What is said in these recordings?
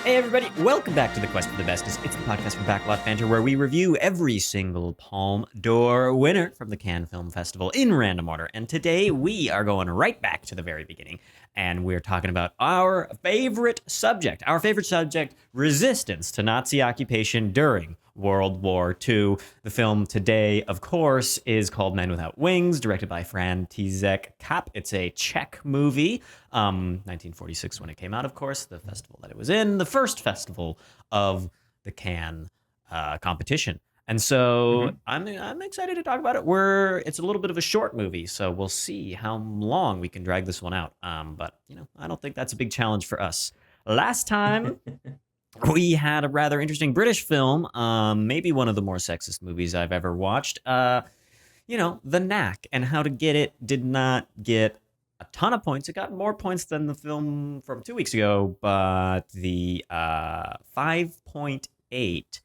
Hey everybody, welcome back to the Quest for the Bestest. It's the podcast from Backlot Banter where we review every single Palme d'Or winner from the Cannes Film Festival in random order. And today we are going right back to the very beginning and we're talking about our favorite subject, resistance to Nazi occupation during World War II. The film today, of course, is called Men Without Wings, directed by František Kapp. It's a Czech movie, 1946 when it came out, of course, the festival that it was in, the first festival of the Cannes competition. And so I'm excited to talk about it. It's a little bit of a short movie, so we'll see how long we can drag this one out. But I don't think that's a big challenge for us. Last time we had a rather interesting British film, maybe one of the more sexist movies I've ever watched. The Knack and How to Get It did not get a ton of points. It got more points than the film from 2 weeks ago, but the 5.8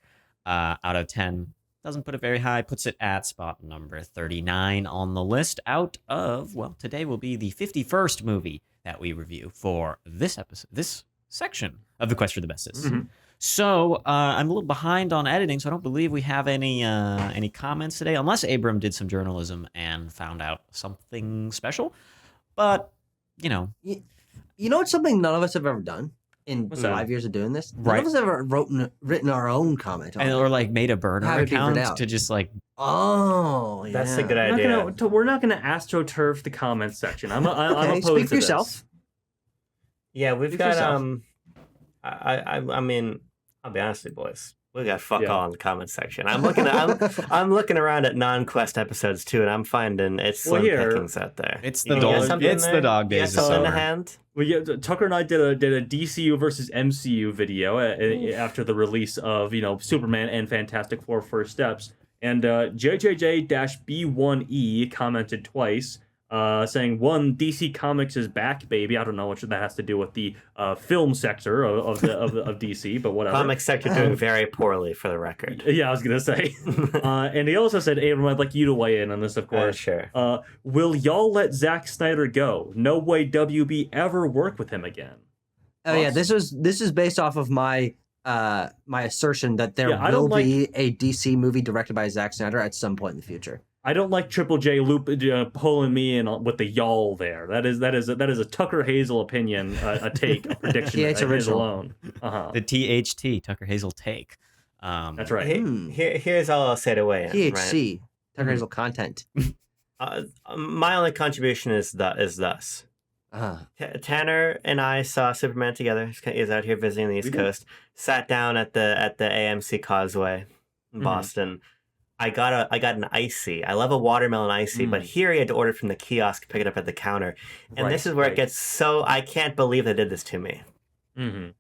out of 10 doesn't put it very high, puts it at spot number 39 on the list out of, today will be the 51st movie that we review for this episode, this section of the Quest for the Bestest. So I'm a little behind on editing, so I don't believe we have any comments today, unless Abram did some journalism and found out something special. But, You know what's something none of us have ever done in 5 years of doing this? None of us have ever written our own comment on it. Or made a burner account to just Oh, yeah. That's a good idea. We're not going to astroturf the comments section. I'm opposed speak to for yourself. Yeah, we've got I mean, I'll be honest with you, boys. We got fuck all in the comments section. I'm looking around at non-Quest episodes too, and I'm finding it's slim pickings out there. It's the dog days. You in the hand. Tucker and I did a DCU versus MCU video after the release of Superman and Fantastic Four: First Steps, and JJJ-B1E commented twice. Saying, one, DC Comics is back, baby. I don't know what that has to do with the film sector of DC, but whatever. Comic sector doing very poorly, for the record. Yeah, I was gonna say. And he also said, Abram, I'd like you to weigh in on this, of course. Sure. Will y'all let Zack Snyder go? No way WB ever work with him again. Oh yeah, this is based off of my my assertion that there will be a DC movie directed by Zack Snyder at some point in the future. I don't like Triple J pulling me in with the y'all there. That is a Tucker Hazel opinion, a prediction. TH original alone. The THT Tucker Hazel take. That's right. Here's all I'll say to weigh in. THC Tucker Hazel content. My only contribution is thus. Tanner and I saw Superman together. He's out here visiting the East Coast. Sat down at the AMC Causeway in Boston. I got an icy. I love a watermelon icy, but here he had to order from the kiosk, pick it up at the counter. And this is where it gets so... I can't believe they did this to me.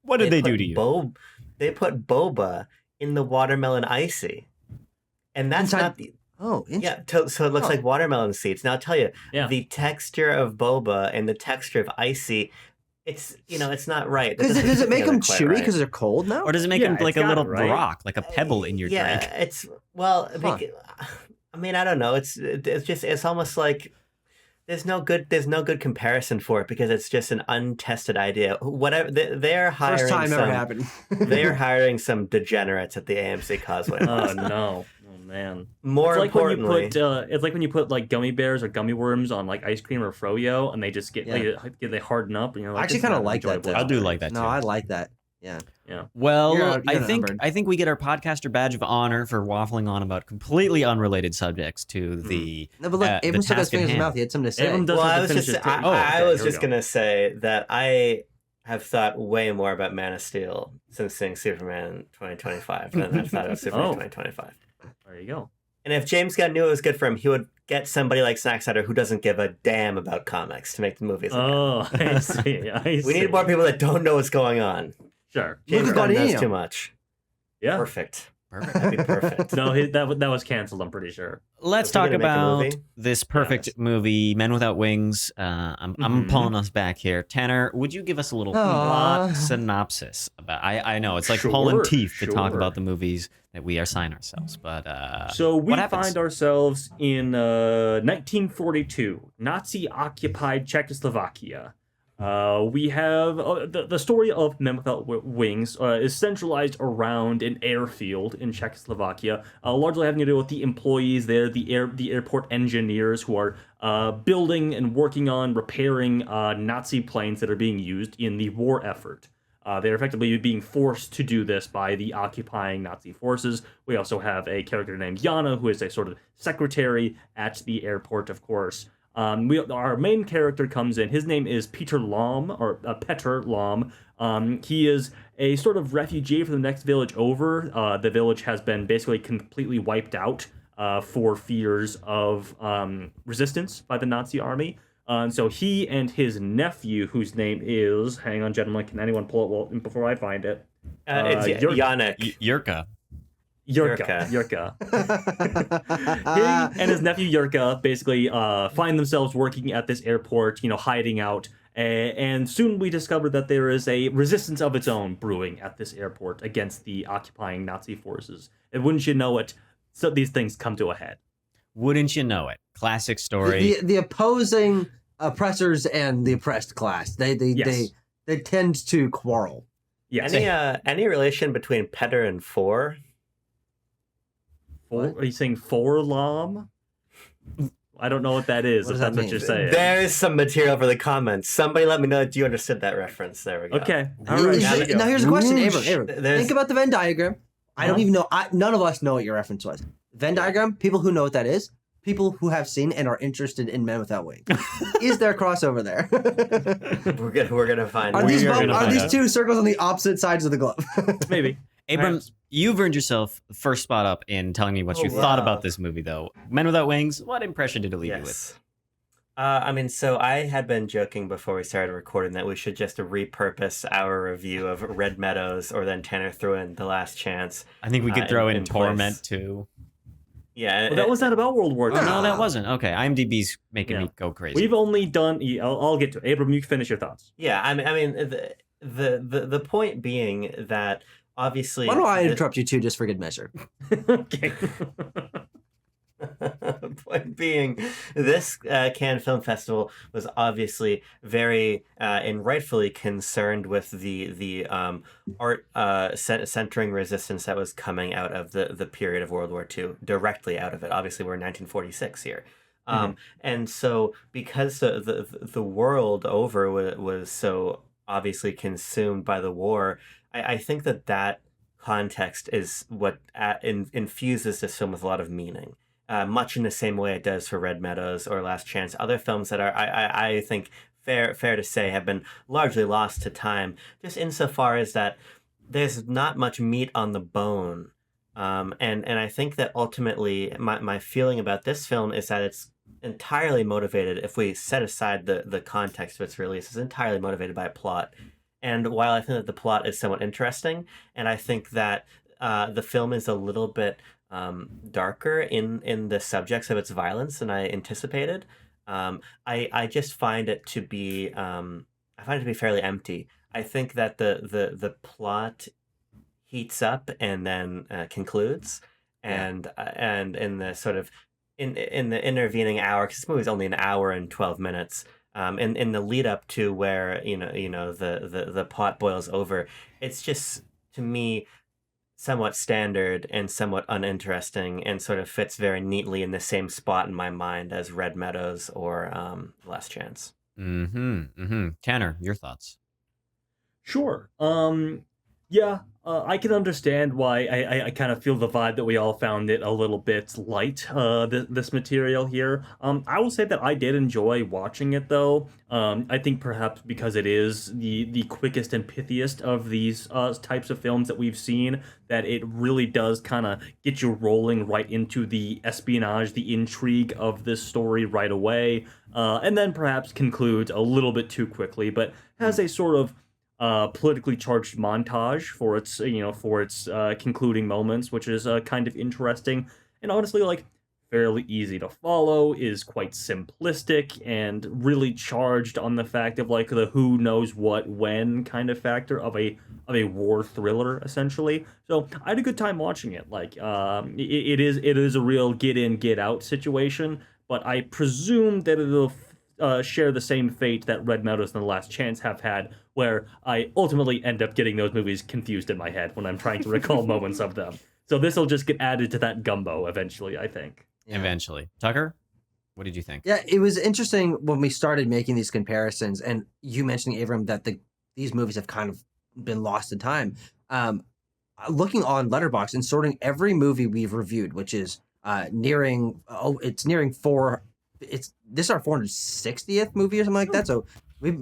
What did they do to you? They put boba in the watermelon icy. And that's not the... Oh, interesting. Yeah, so it looks like watermelon seeds. Now, I'll tell you, the texture of boba and the texture of icy... It's not right. Does it make them chewy because they're cold now? Or does it make them like a little rock, like a pebble in your drink? Yeah, I mean, I don't know. It's almost like there's no good comparison for it because it's just an untested idea. Whatever they're hiring. First time ever happened. They're hiring some degenerates at the AMC Causeway. Oh no. Man, more importantly, it's like when you put like gummy bears or gummy worms on like ice cream or froyo, and they just they harden up. And you're like, I actually kind of like that. I do like that. No, too. I like that. Yeah. Well, I think we get our podcaster badge of honor for waffling on about completely unrelated subjects to the. No, but look, Abram still got his fingers in his mouth. He had something to say. I was just gonna say that I have thought way more about Man of Steel since seeing Superman 2025 than I've thought of Superman 2025. There you go. And if James Gunn knew it was good for him, he would get somebody like Zack Snyder who doesn't give a damn about comics to make the movies. Oh, I see. We need more people that don't know what's going on. Sure. James Gunn knows too much. Yeah. Perfect. That'd be perfect. No, that was canceled, I'm pretty sure. Let's talk about this perfect movie, Men Without Wings. I'm pulling us back here. Tanner, would you give us a little plot synopsis about? I know it's like pulling teeth to talk about the movies that we assign ourselves, but so we find ourselves in 1942, Nazi-occupied Czechoslovakia. We have the story of Men Without Wings is centralized around an airfield in Czechoslovakia, largely having to do with the employees there, the airport engineers who are building and working on repairing Nazi planes that are being used in the war effort. They're effectively being forced to do this by the occupying Nazi forces. We also have a character named Jana, who is a sort of secretary at the airport, of course. Our main character comes in. His name is Peter Lom, or Petr Lom. He is a sort of refugee from the next village over. The village has been basically completely wiped out for fears of resistance by the Nazi army. So he and his nephew, whose name is, hang on, gentlemen, can anyone pull it before I find it? It's Yannick. Yurka. Yurka. He and his nephew Yurka basically find themselves working at this airport, hiding out. And soon we discover that there is a resistance of its own brewing at this airport against the occupying Nazi forces. And wouldn't you know it, so these things come to a head. Wouldn't you know it? Classic story. The opposing oppressors and the oppressed class. They tend to quarrel. Yes. Any relation between Petter and Four? Are you saying Forlom? I don't know what that is, if that's what you're saying. There's some material for the comments. Somebody let me know if you understood that reference. There we go. Okay. All right. Now here's a question, Abram. Think about the Venn diagram. I don't even know. None of us know what your reference was. Venn diagram, people who know what that is, people who have seen and are interested in Men Without Wings. Is there a crossover there? We're gonna find. Are these two circles on the opposite sides of the globe? Maybe. Abram, you've earned yourself the first spot up in telling me what you thought about this movie, though. Men Without Wings, what impression did it leave you with? So I had been joking before we started recording that we should just repurpose our review of Red Meadows, or then Tanner threw in The Last Chance. I think we could throw in Torment, too. Yeah. Well, that was not about World War II. No, that wasn't. Okay, IMDb's making me go crazy. We've only done... I'll get to it. Abram, you finish your thoughts. Yeah, I mean, the point being that... Obviously, why don't I interrupt you too, just for good measure? Okay. Point being, this Cannes Film Festival was obviously very and rightfully concerned with the art centering resistance that was coming out of the period of World War II, directly out of it. Obviously, we're in 1946 here. And so, because the world over was so obviously consumed by the war, I think that context is what infuses this film with a lot of meaning, much in the same way it does for Red Meadows or Last Chance. Other films that are, I think, fair to say, have been largely lost to time, just insofar as that there's not much meat on the bone. And I think that ultimately my feeling about this film is that it's entirely motivated, if we set aside the context of its release, is entirely motivated by a plot. And while I think that the plot is somewhat interesting, and I think that the film is a little bit darker in the subjects of its violence than I anticipated, I just find it to be fairly empty. I think that the plot heats up and then concludes, and in the sort of in the intervening hour, because this movie is only an hour and 12 minutes. In the lead up to where the pot boils over, it's just, to me, somewhat standard and somewhat uninteresting, and sort of fits very neatly in the same spot in my mind as Red Meadows or Last Chance. Tanner, your thoughts? Sure. I can understand why I kind of feel the vibe that we all found it a little bit light, this material here. I will say that I did enjoy watching it, though. I think perhaps because it is the quickest and pithiest of these types of films that we've seen, that it really does kind of get you rolling right into the espionage, the intrigue of this story right away, and then perhaps concludes a little bit too quickly, but has a sort of politically charged montage for its concluding moments, which is kind of interesting, and honestly, like, fairly easy to follow, is quite simplistic, and really charged on the fact of, like, the who knows what when kind of factor of a war thriller, essentially. So I had a good time watching it. Like, it is a real get in, get out situation, but I presume that it'll share the same fate that Red Meadows and The Last Chance have had, where I ultimately end up getting those movies confused in my head when I'm trying to recall moments of them. So this will just get added to that gumbo eventually, I think. Yeah. Eventually. Tucker, what did you think? Yeah, it was interesting when we started making these comparisons, and you mentioning, Abram, that these movies have kind of been lost in time. Looking on Letterboxd and sorting every movie we've reviewed, which is it's nearing four. This is our 460th movie or something like that. So we've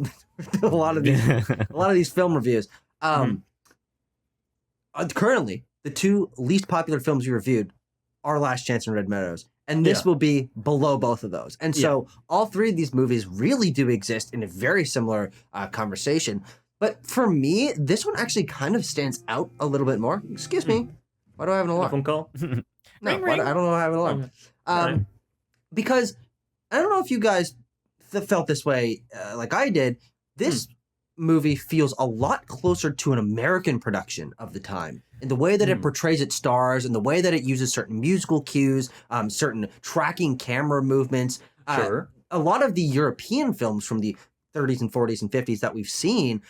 done a lot of these film reviews. Currently, the two least popular films we reviewed are Last Chance and Red Meadows, and this will be below both of those. And so all three of these movies really do exist in a very similar conversation. But for me, this one actually kind of stands out a little bit more. Excuse me. Why do I have an alarm? Phone call? No, I don't know why I have an alarm. Right. Because I don't know if you guys felt this way like I did. This movie feels a lot closer to an American production of the time in the way that it portrays its stars and the way that it uses certain musical cues, certain tracking camera movements. Sure. A lot of the European films from the 30s and 40s and 50s that we've seen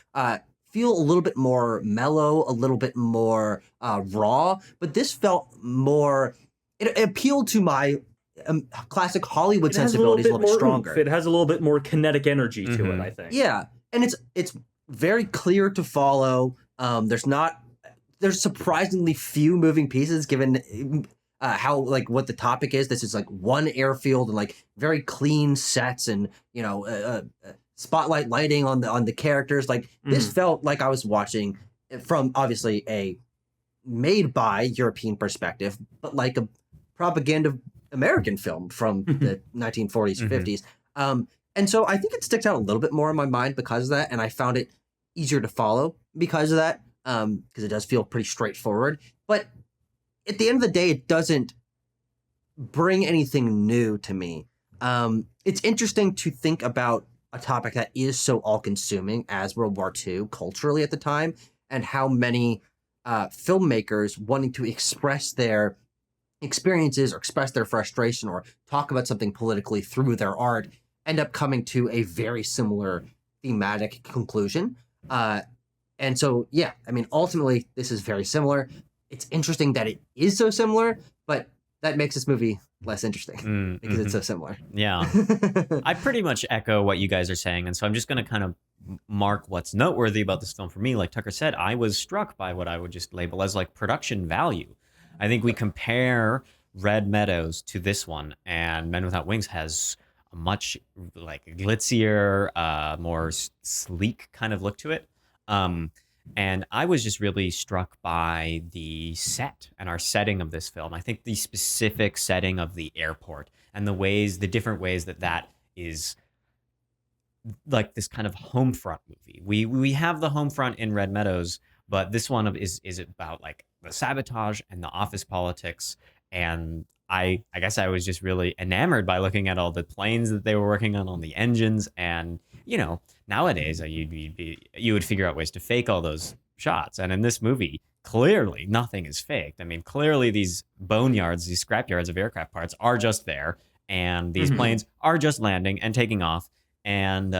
feel a little bit more mellow, a little bit more raw, but this felt more, it appealed to my classic Hollywood sensibilities a little bit stronger. It has a little bit more kinetic energy to it, I think. Yeah, and it's very clear to follow. There's surprisingly few moving pieces given how what the topic is. This is like one airfield and like very clean sets and spotlight lighting on the characters. Like this felt like I was watching from obviously a made by European perspective, but like a propaganda American film from the 1940s and 50s. And so I think it sticks out a little bit more in my mind because of that, and I found it easier to follow because of that, because it does feel pretty straightforward. But at the end of the day, it doesn't bring anything new to me. It's interesting to think about a topic that is so all-consuming as World War II culturally at the time, and how many filmmakers wanting to express their experiences or express their frustration or talk about something politically through their art end up coming to a very similar thematic conclusion. And so, yeah, I mean, ultimately, this is very similar. It's interesting that it is so similar, but that makes this movie less interesting because it's so similar. Yeah. I pretty much echo what you guys are saying. And so I'm just going to kind of mark what's noteworthy about this film for me. Like Tucker said, I was struck by what I would just label as like production value. I think we compare Red Meadows to this one, and Men Without Wings has a much like glitzier, more sleek kind of look to it. And I was just really struck by the set and our setting of this film. I think the specific setting of the airport and the different ways that is like this kind of home front movie. We have the home front in Red Meadows, but this one is about like the sabotage and the office politics. And I guess I was just really enamored by looking at all the planes that they were working on the engines. And, nowadays you would figure out ways to fake all those shots. And in this movie, clearly nothing is faked. I mean, clearly these boneyards, these scrapyards of aircraft parts are just there. And these planes are just landing and taking off. And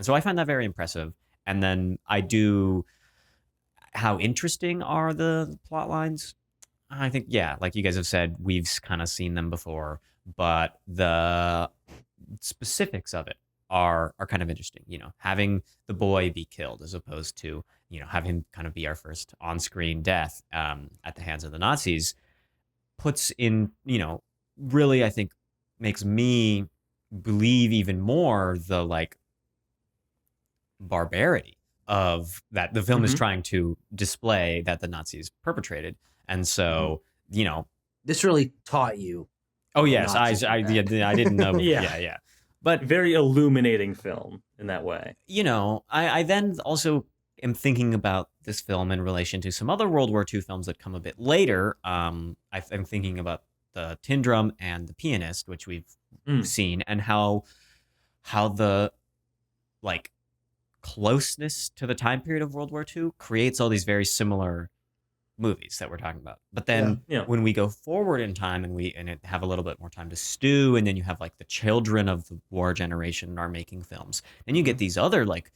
so I find that very impressive. And then how interesting are the plot lines? I think, yeah, like you guys have said, we've kind of seen them before, but the specifics of it are kind of interesting. Having the boy be killed as opposed to, having him kind of be our first on-screen death at the hands of the Nazis puts in, really, I think, makes me believe even more the like barbarity of that the film is trying to display that the Nazis perpetrated. And so, this really taught you. Oh yes, I didn't know. yeah. But very illuminating film in that way. I then also am thinking about this film in relation to some other World War II films that come a bit later. I'm thinking about the Tin Drum and the Pianist, which we've seen, and how the like closeness to the time period of World War II creates all these very similar movies that we're talking about. But then Yeah. when we go forward in time and have a little bit more time to stew, and then you have like the children of the war generation are making films, and you get these other like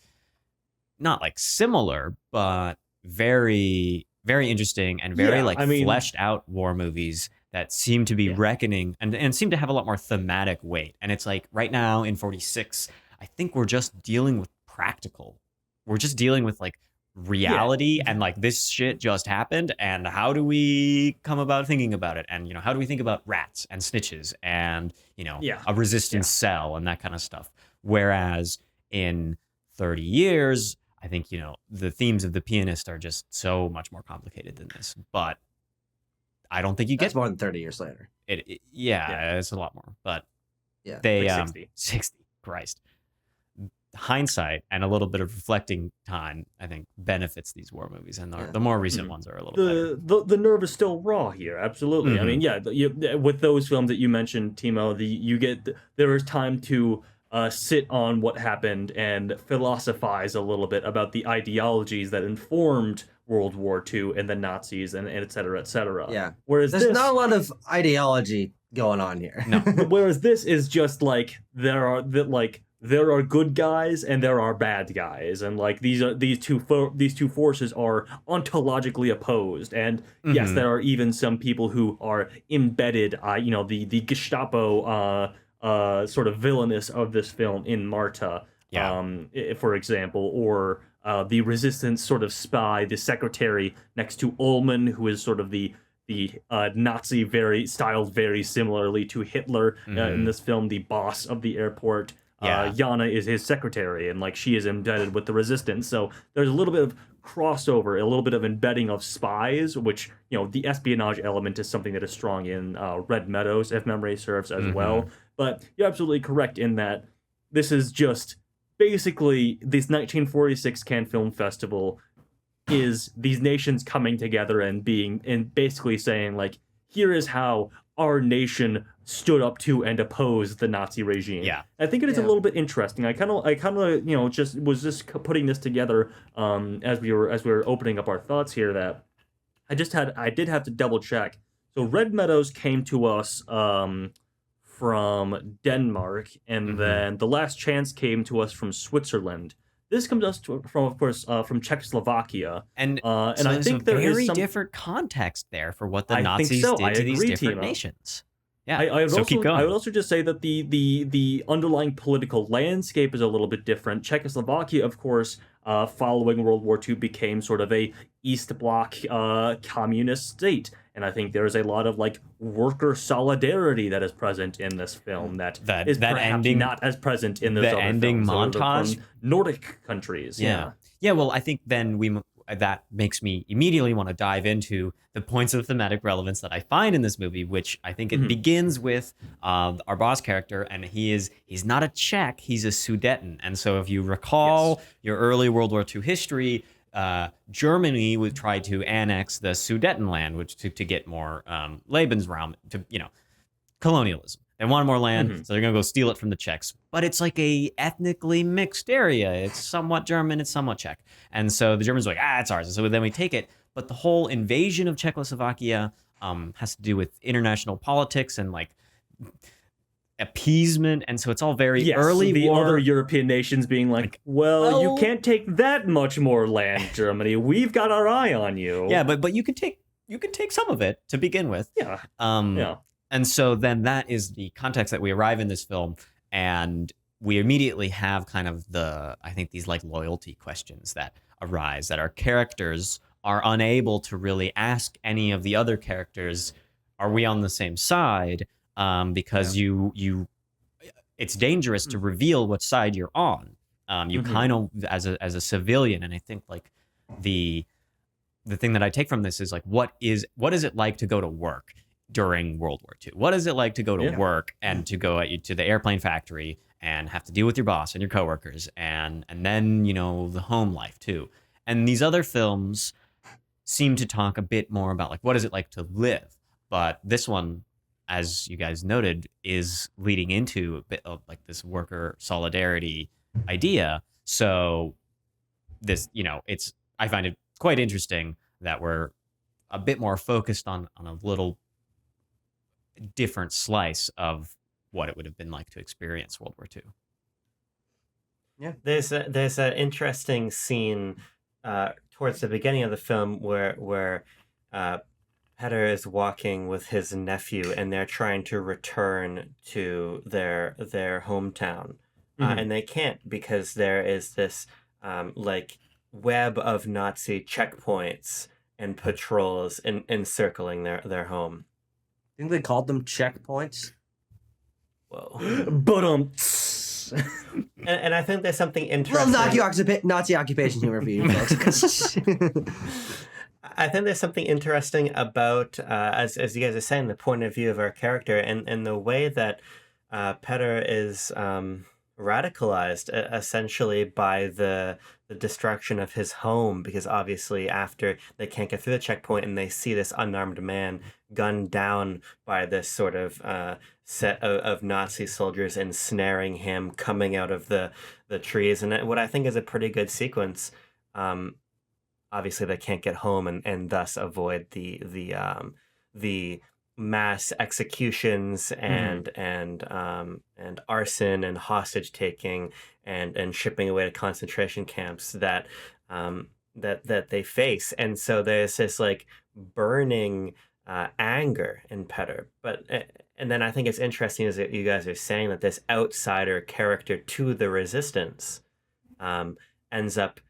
not like similar but very very interesting and very fleshed out war movies that seem to be reckoning and seem to have a lot more thematic weight. And it's like right now in 46, I think we're just dealing with practical. We're just dealing with like reality and like this shit just happened, and how do we come about thinking about it, and how do we think about rats and snitches and a resistance cell and that kind of stuff. Whereas in 30 years, I think the themes of The Pianist are just so much more complicated than this. But I don't think you That's get more than 30 years later. It's a lot more. But Yeah. they Like 60. 60, Christ. Hindsight and a little bit of reflecting time, I think, benefits these war movies, and the more recent ones are a little better. The nerve is still raw here, absolutely. I mean, with those films that you mentioned, Timo, there is time to sit on what happened and philosophize a little bit about the ideologies that informed World War II and the Nazis and et cetera, et cetera. Yeah. Whereas there's not a lot of ideology going on here. No. Whereas this is just like there are good guys and there are bad guys, and like these two forces are ontologically opposed. And yes, there are even some people who are embedded. The Gestapo sort of villainous of this film in Marta, for example, or the resistance sort of spy, the secretary next to Ullman, who is sort of the Nazi styled very similarly to Hitler in this film, the boss of the airport. Yana is his secretary, and like she is embedded with the resistance. So there's a little bit of crossover, a little bit of embedding of spies, which the espionage element is something that is strong in Red Meadows, if memory serves, as well. But you're absolutely correct in that this is just basically this 1946 Cannes Film Festival is these nations coming together and basically saying like, here is how our nation stood up to and opposed the Nazi regime. Yeah. I think it is a little bit interesting. I kind of just was just putting this together as we were opening up our thoughts here, that I did have to double check. So Red Meadows came to us from Denmark, and then The Last Chance came to us from Switzerland. This comes us from, of course, from Czechoslovakia, and so I think there is very some different context there for what the I Nazis think so. did I to these agree, different Timo. nations. Yeah, I would so keep going. I would also just say that the underlying political landscape is a little bit different. Czechoslovakia, of course, following World War II, became sort of a East Bloc communist state. And I think there's a lot of like worker solidarity that is present in this film that is perhaps ending, not as present in those other ending films, montage from Nordic countries. Yeah. Well, I think then that makes me immediately want to dive into the points of thematic relevance that I find in this movie, which I think it begins with our boss character, and he's not a Czech, he's a Sudetan. And so if you recall your early World War II history, Germany would try to annex the Sudetenland, which to get more Lebensraum, to colonialism. They want more land, so they're gonna go steal it from the Czechs. But it's like a ethnically mixed area. It's somewhat German, it's somewhat Czech, and so the Germans are like, it's ours. And so then we take it. But the whole invasion of Czechoslovakia has to do with international politics and like appeasement, and so it's all very early the war. Other European nations being like, well, you can't take that much more land, Germany. We've got our eye on you. Yeah, but you can take some of it to begin with. Yeah. And so then that is the context that we arrive in this film, and we immediately have kind of these like loyalty questions that arise, that our characters are unable to really ask any of the other characters, are we on the same side? Because it's dangerous to reveal what side you're on. You kind of, as a civilian, and I think like the thing that I take from this is like, what is it like to go to work during World War II? What is it like to go to work and to go to the airplane factory and have to deal with your boss and your coworkers and then the home life too? And these other films seem to talk a bit more about like, what is it like to live? But this one, as you guys noted, is leading into a bit of like this worker solidarity idea. So this, I find it quite interesting that we're a bit more focused on a little different slice of what it would have been like to experience World War II. Yeah, there's an interesting scene towards the beginning of the film where Petter is walking with his nephew, and they're trying to return to their hometown, and they can't because there is this like web of Nazi checkpoints and patrols encircling their home. I think they called them checkpoints. Whoa. But And I think there's something Well, interesting. Nazi occupation humor for you folks. I think there's something interesting about, as you guys are saying, the point of view of our character and the way that Petter is radicalized essentially by the destruction of his home, because obviously after they can't get through the checkpoint and they see this unarmed man gunned down by this sort of set of Nazi soldiers ensnaring him coming out of the trees, and what I think is a pretty good sequence. Obviously they can't get home and thus avoid the mass executions and arson and hostage taking and shipping away to concentration camps that they face. And so there's this like burning anger in Petter. And then I think it's interesting is that you guys are saying that this outsider character to the resistance ends up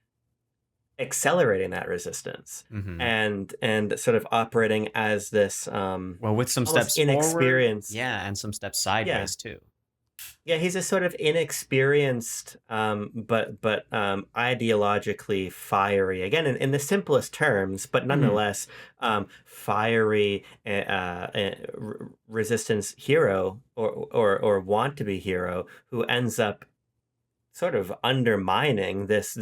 accelerating that resistance and sort of operating as this well, with some steps inexperienced forward, and some steps sideways too. Yeah, he's a sort of inexperienced but ideologically fiery, again in the simplest terms, but nonetheless fiery resistance hero or want to be hero who ends up sort of undermining this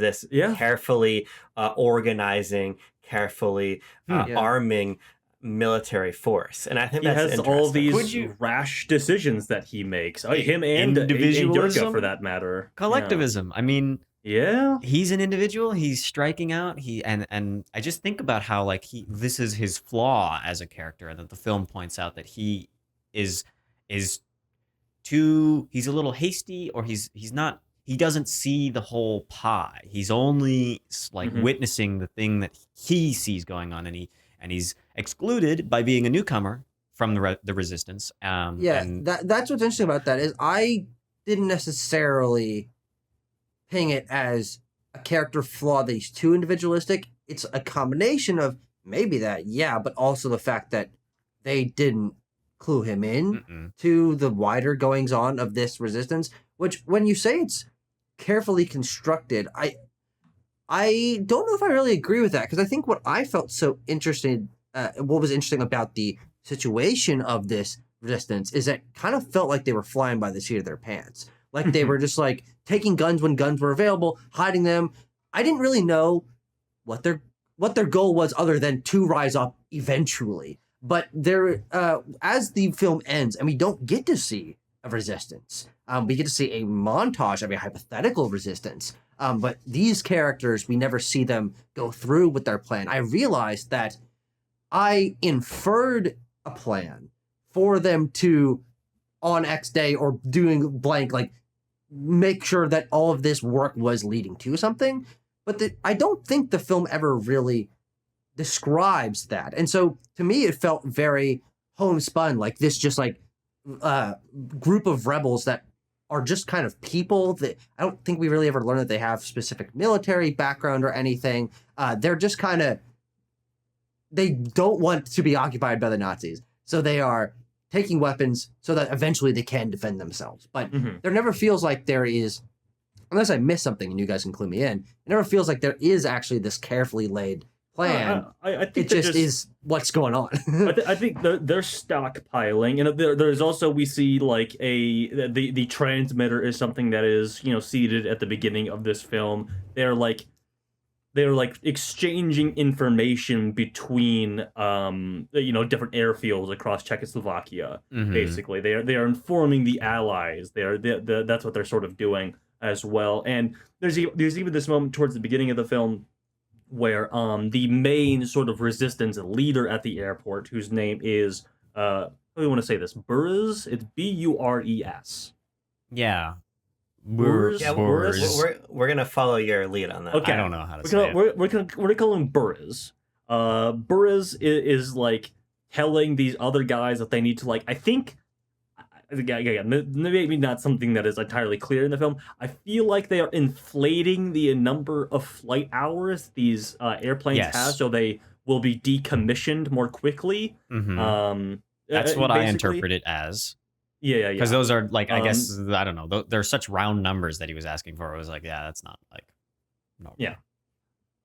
carefully organizing, carefully arming military force. And I think he that's has all these rash decisions that he makes. Him and Yurka, for that matter. Collectivism. I mean, yeah, he's an individual. He's striking out. And I just think about how like this is his flaw as a character, and that the film points out that he is too. He's a little hasty, or he's not. He doesn't see the whole pie. He's only like witnessing the thing that he sees going on, and he's excluded by being a newcomer from the resistance. That's what's interesting about that is I didn't necessarily ping it as a character flaw that he's too individualistic. It's a combination of maybe that, but also the fact that they didn't clue him in to the wider goings on of this resistance, which when you say it's carefully constructed, I don't know if I really agree with that, because I think what I felt so interested, what was interesting about the situation of this resistance is that kind of felt like they were flying by the seat of their pants. Like they were just like taking guns when guns were available, hiding them. I didn't really know what their goal was other than to rise up eventually. But there, as the film ends, and we don't get to see a resistance, we get to see a montage of a hypothetical resistance. But these characters, we never see them go through with their plan. I realized that I inferred a plan for them to, on X day or doing blank, like make sure that all of this work was leading to something. But I don't think the film ever really describes that. And so to me, it felt very homespun, like this just like group of rebels that are just kind of people that I don't think we really ever learn that they have specific military background or anything. They're just kind of, they don't want to be occupied by the Nazis. So they are taking weapons so that eventually they can defend themselves. But there never feels like there is, unless I miss something and you guys can clue me in, it never feels like there is actually this carefully laid plan. I think it just is what's going on. I think they're stockpiling, and there's also, we see like the transmitter is something that is seated at the beginning of this film. They're like exchanging information between different airfields across Czechoslovakia. Basically, they are informing the Allies. That's what they're sort of doing as well. And there's even this moment towards the beginning of the film where the main sort of resistance leader at the airport, whose name is how do you want to say this? Burres? It's Bures. Yeah. Burres? Yeah, Burres. we're gonna follow your lead on that. Okay. I don't know how to say it. We're gonna call him Burres. Burres is like telling these other guys that they need to like. I think, maybe not something that is entirely clear in the film. I feel like they are inflating the number of flight hours these airplanes Yes. have, so they will be decommissioned more quickly. Mhm. That's what I basically. interpret it as. Yeah. Because those are like, I guess, I don't know. They're such round numbers that he was asking for. It was like, yeah, that's not like, no. Yeah.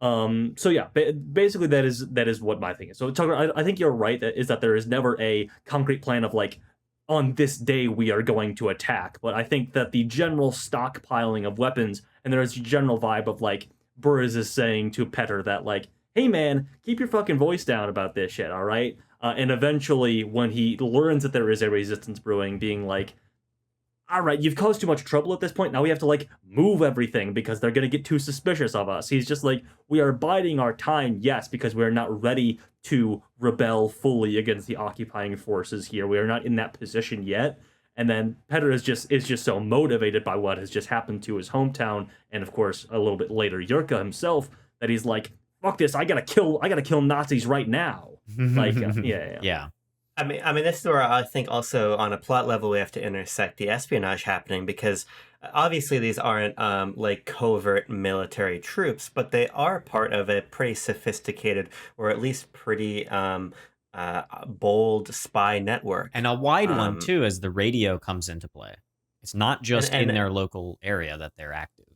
So yeah, basically that is what my thing is. So Tucker, I think you're right. That there is never a concrete plan of like, on this day we are going to attack. But I think that the general stockpiling of weapons, and there is a general vibe of like, Burrs is saying to Petter that like, hey man, keep your fucking voice down about this shit, all right? And eventually, when he learns that there is a resistance brewing, being like, all right, you've caused too much trouble at this point. Now we have to, like, move everything because they're going to get too suspicious of us. He's just like, we are biding our time, yes, because we're not ready to rebel fully against the occupying forces here. We are not in that position yet. And then Petter is just so motivated by what has just happened to his hometown, and of course, a little bit later, Yurka himself, that he's like, fuck this, I gotta kill Nazis right now. Like, yeah. I mean, this is where I think also on a plot level we have to intersect the espionage happening, because obviously these aren't like covert military troops, but they are part of a pretty sophisticated, or at least pretty bold spy network, And a wide one too, as the radio comes into play. It's not just in their local area that they're active.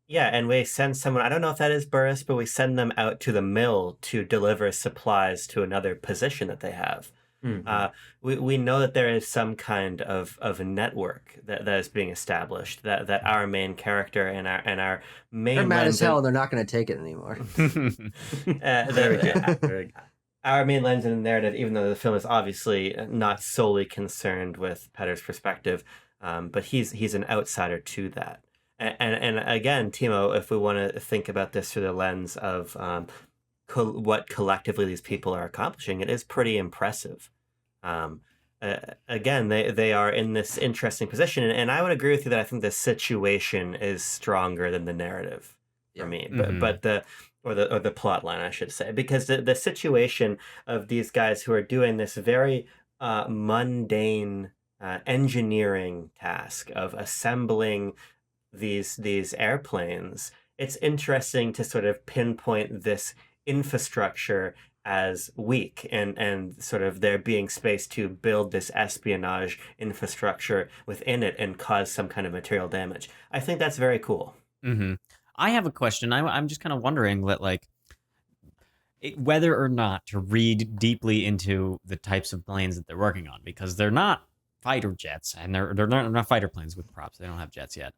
Yeah, and we send someone, I don't know if that is Burris, but we send them out to the mill to deliver supplies to another position that they have. Mm-hmm. We know that there is some kind of a network that is being established, that our main character and our main... They're mad as hell and they're not going to take it anymore. Our main lens in the narrative, even though the film is obviously not solely concerned with Petter's perspective, but he's an outsider to that. And again, Timo, if we want to think about this through the lens of what collectively these people are accomplishing, it is pretty impressive. Again, they are in this interesting position, and I would agree with you that I think the situation is stronger than the narrative for me. But the plot line, I should say, because the situation of these guys who are doing this very mundane engineering task of assembling these airplanes, it's interesting to sort of pinpoint this infrastructure as weak, and sort of there being space to build this espionage infrastructure within it and cause some kind of material damage. I think that's very cool. I have a question. I'm just kind of wondering that, like, whether or not to read deeply into the types of planes that they're working on, because they're not fighter jets, and they're not fighter planes with props. They don't have jets yet.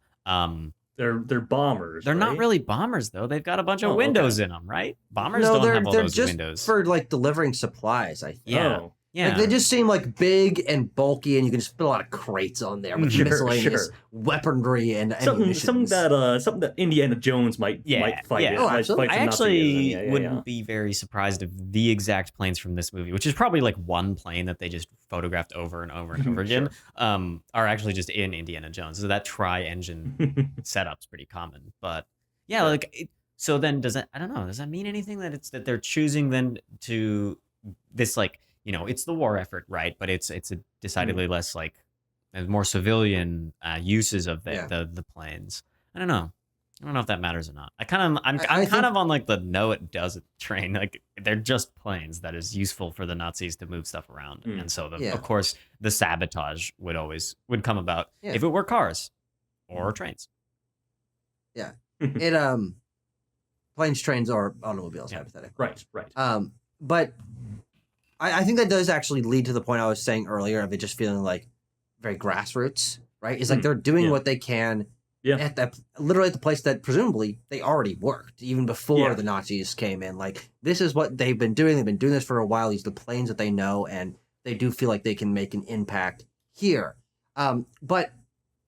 They're bombers. They're right? not really bombers though. They've got a bunch of windows in them, right? Bombers No, don't have all they're those just windows. for like delivering supplies, I think. Yeah. Oh. Yeah. Like, they just seem like big and bulky, and you can just put a lot of crates on there with miscellaneous weaponry and something ammunitions. that Indiana Jones might fight. Yeah. It, Oh, might absolutely. fight I some actually Nazis. wouldn't be very surprised if the exact planes from this movie, which is probably like one plane that they just photographed over and over and over again, are actually just in Indiana Jones. So that tri-engine setup's pretty common. But yeah, like, so then does that, I don't know, does that mean anything that they're choosing then to this, like, you know, it's the war effort, right? But it's a decidedly less, like, there's more civilian uses of the planes. I don't know if that matters or not. I'm kind of on like the no it doesn't train. Like, they're just planes that is useful for the Nazis to move stuff around, and so of course the sabotage would come about if it were cars or trains. Yeah, it planes, trains, or automobiles, hypothetically. Right. But I think that does actually lead to the point I was saying earlier of it just feeling like very grassroots, right? It's like they're doing what they can at literally at the place that presumably they already worked even before the Nazis came in. Like, this is what they've been doing. They've been doing this for a while. These are the planes that they know, and they do feel like they can make an impact here. But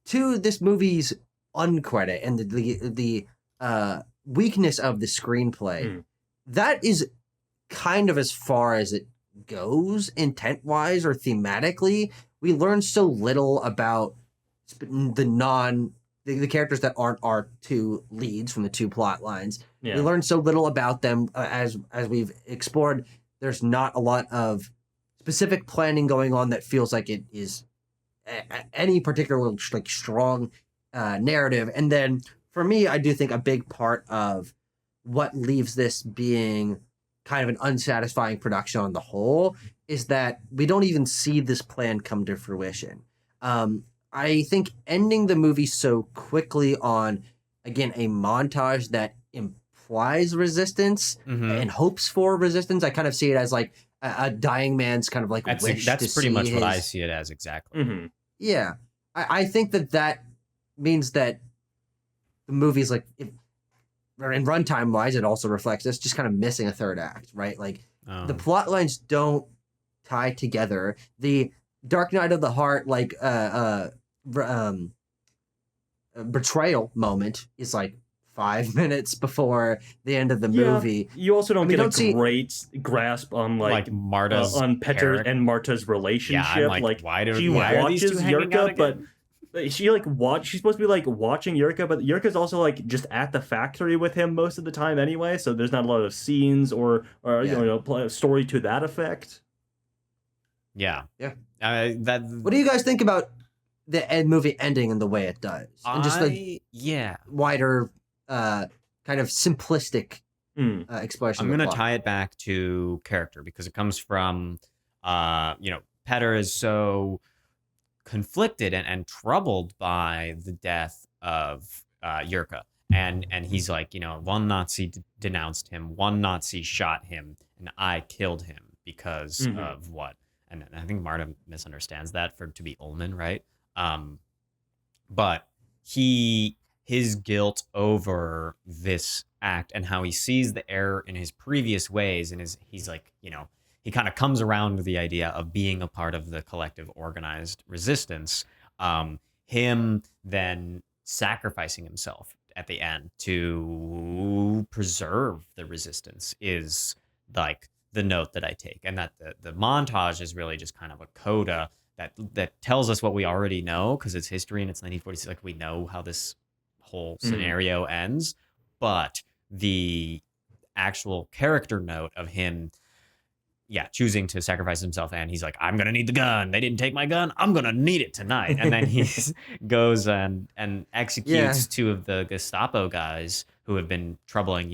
to this movie's uncredit and the weakness of the screenplay, that is kind of as far as it goes intent-wise or thematically. We learn so little about the characters that aren't our two leads from the two plot lines. Yeah. We learn so little about them as we've explored. There's not a lot of specific planning going on that feels like it is any particular like strong narrative. And then for me, I do think a big part of what leaves this being kind of an unsatisfying production on the whole is that we don't even see this plan come to fruition. I think ending the movie so quickly on, again, a montage that implies resistance and hopes for resistance, I kind of see it as like a dying man's kind of like wish. That's pretty much what I see it as, exactly. Yeah. I think that means that the movie's like, and runtime wise, it also reflects this, just kind of missing a third act, right? Like the plot lines don't tie together. The Dark Knight of the Heart, like betrayal moment is like 5 minutes before the end of the movie. You also don't get a great grasp on like Marta's on Petter and Marta's relationship. Yeah, I'm like why she watches Yurka, but she she's supposed to be like watching Yurka, but Yurka's also like just at the factory with him most of the time anyway, so there's not a lot of scenes or story to that effect. Yeah. What do you guys think about the movie ending and the way it does? And just the wider kind of simplistic exploration. I'm going to tie it back to character because it comes from Petter is so conflicted and troubled by the death of Yurka. And he's like, one Nazi denounced him, one Nazi shot him, and I killed him because of what? And I think Marta misunderstands that to be Ullman, right? But his guilt over this act and how he sees the error in his previous ways, and he's like, he kind of comes around to the idea of being a part of the collective organized resistance. Him then sacrificing himself at the end to preserve the resistance is like the note that I take, and that the montage is really just kind of a coda that tells us what we already know because it's history and it's 1946. Like we know how this whole scenario ends, but the actual character note of him, choosing to sacrifice himself, and he's like, I'm gonna need the gun. They didn't take my gun. I'm gonna need it tonight. And then he goes and executes two of the Gestapo guys who have been troubling.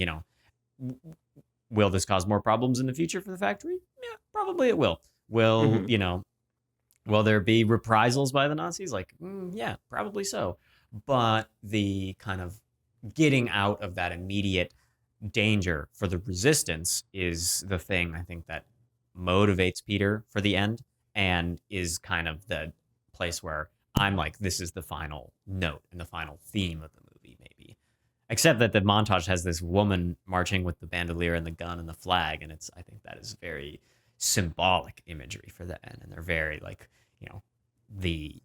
Will this cause more problems in the future for the factory? Yeah, probably it will. Will will there be reprisals by the Nazis? Like, yeah, probably so. But the kind of getting out of that immediate danger for the resistance is the thing I think that motivates Peter for the end, and is kind of the place where I'm like, this is the final note and the final theme of the movie, maybe. Except that the montage has this woman marching with the bandolier and the gun and the flag, and I think that is very symbolic imagery for the end, and they're very like, the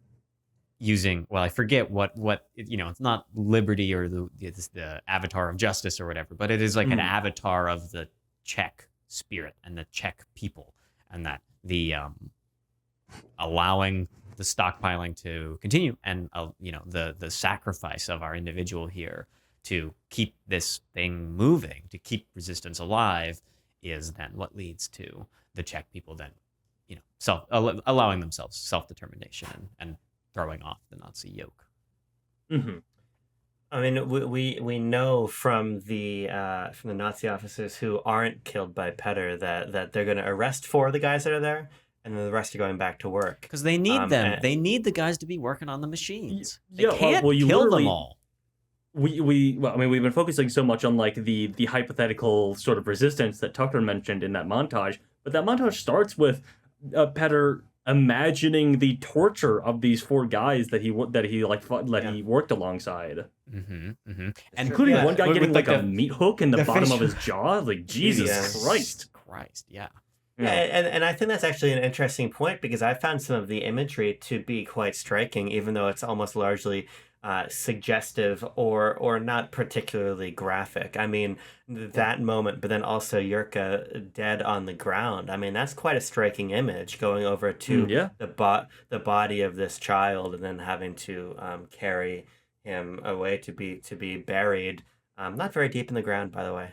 using, well, I forget what it's not liberty or the avatar of justice or whatever, but it is like an avatar of the Czech spirit and the Czech people, and that the allowing the stockpiling to continue and the sacrifice of our individual here to keep this thing moving, to keep resistance alive, is then what leads to the Czech people then allowing themselves self-determination and throwing off the Nazi yoke. I mean, we know from the Nazi officers who aren't killed by Petter that they're going to arrest 4 of the guys that are there, and then the rest are going back to work because they need them. They need the guys to be working on the machines. They can't kill them all. We've been focusing so much on like the hypothetical sort of resistance that Tucker mentioned in that montage, but that montage starts with Petter imagining the torture of these 4 guys that he worked alongside, and including one guy getting like a meat hook in the bottom of his jaw. Like Jesus Christ, yeah. And I think that's actually an interesting point because I found some of the imagery to be quite striking, even though it's almost largely suggestive or not particularly graphic. I mean, that moment, but then also Yurka dead on the ground. I mean, that's quite a striking image, going over to Yeah. the body of this child and then having to carry him away to be buried. Not very deep in the ground, by the way.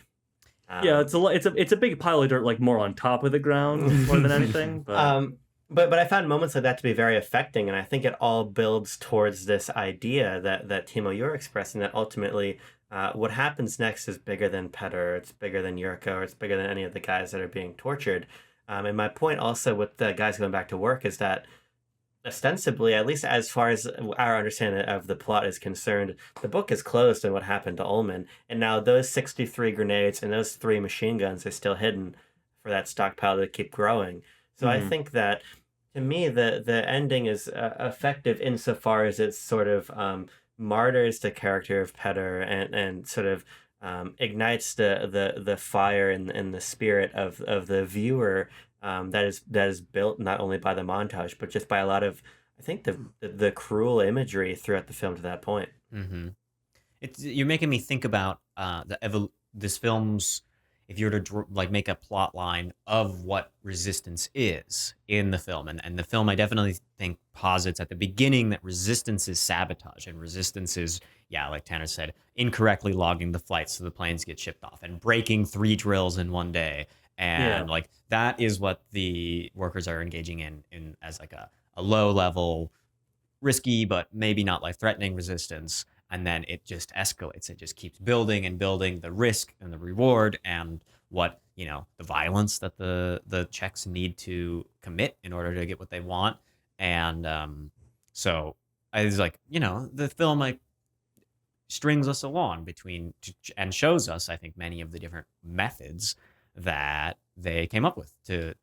Yeah, it's a big pile of dirt, like more on top of the ground more than anything. But but I found moments like that to be very affecting, and I think it all builds towards this idea that Timo, you're expressing, that ultimately what happens next is bigger than Petter, it's bigger than Yurko, or it's bigger than any of the guys that are being tortured. And my point also with the guys going back to work is that ostensibly, at least as far as our understanding of the plot is concerned, the book is closed on what happened to Ullman, and now those 63 grenades and those 3 machine guns are still hidden for that stockpile to keep growing. So I think that, to me, the ending is effective insofar as it sort of martyrs the character of Petter and sort of ignites the fire and the spirit of the viewer, that is built not only by the montage but just by a lot of, I think, the cruel imagery throughout the film to that point. Mm-hmm. You're making me think about this film's, if you were to like make a plot line of what resistance is in the film, and the film, I definitely think, posits at the beginning that resistance is sabotage, and resistance is, yeah, like Tanner said, incorrectly logging the flights so the planes get shipped off, and breaking 3 drills in one day. And like that is what the workers are engaging in as like a low level, risky but maybe not life threatening resistance. And then it just escalates. It just keeps building and building, the risk and the reward and what, the violence that the Czechs need to commit in order to get what they want. And so I was like, the film like strings us along and shows us, I think, many of the different methods that they came up with to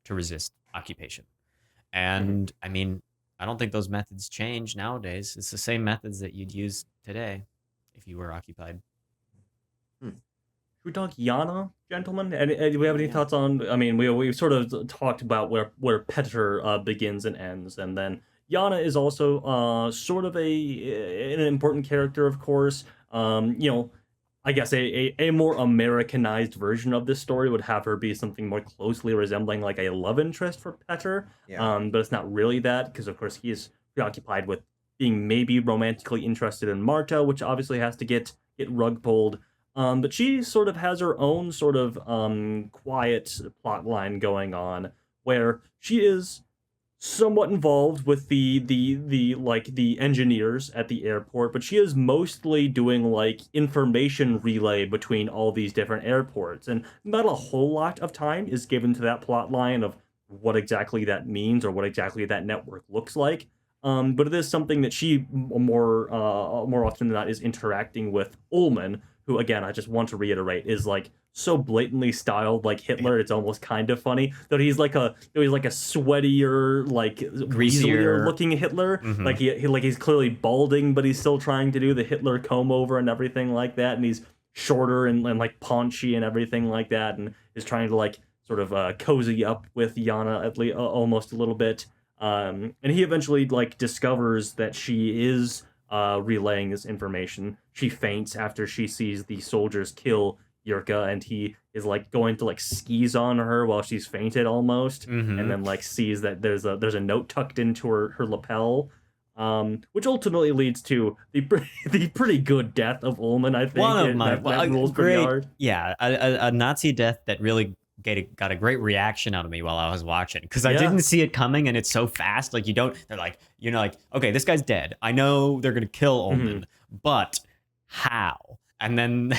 resist occupation. And I mean, I don't think those methods change nowadays. It's the same methods that you'd use today if you were occupied. Should we talk Yana, gentlemen? And do we have any thoughts on? I mean, we've sort of talked about where Petter begins and ends, and then Yana is also sort of an important character, of course. I guess a more Americanized version of this story would have her be something more closely resembling like a love interest for Petter. Yeah. But it's not really that, because of course he is preoccupied with being maybe romantically interested in Marta, which obviously has to get rug pulled. But she sort of has her own sort of quiet plot line going on, where she is somewhat involved with the engineers at the airport, but she is mostly doing like information relay between all these different airports, and not a whole lot of time is given to that plot line of what exactly that means or what exactly that network looks like. But it is something that she more often than not is interacting with Ullman, who, again, I just want to reiterate, is like so blatantly styled like Hitler. It's almost kind of funny that he's like a sweatier, like greasier looking Hitler. Mm-hmm. Like he's clearly balding, but he's still trying to do the Hitler comb over and everything like that. And he's shorter and like paunchy and everything like that, and is trying to like sort of cozy up with Yana at least almost a little bit. And he eventually like discovers that she is relaying this information. She faints after she sees the soldiers kill Yurka, and he is like going to like skis on her while she's fainted almost, and then like sees that there's a note tucked into her lapel, which ultimately leads to the pretty good death of Ullman. I think one of my that rules pretty hard. Yeah, a Nazi death that really got a great reaction out of me while I was watching, because I didn't see it coming, and it's so fast. Like they're like, okay, this guy's dead. I know they're gonna kill Ullman, but how? And then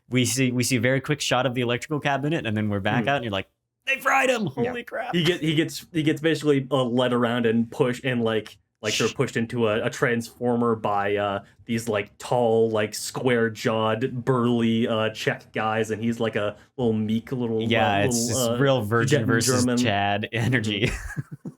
we see a very quick shot of the electrical cabinet, and then we're back out, and you're like, they fried him. Holy crap! He gets basically led around and pushed and like they're pushed into a transformer by these like tall, like square jawed, burly Czech guys, and he's like a little meek little it's this real virgin versus German. Chad energy.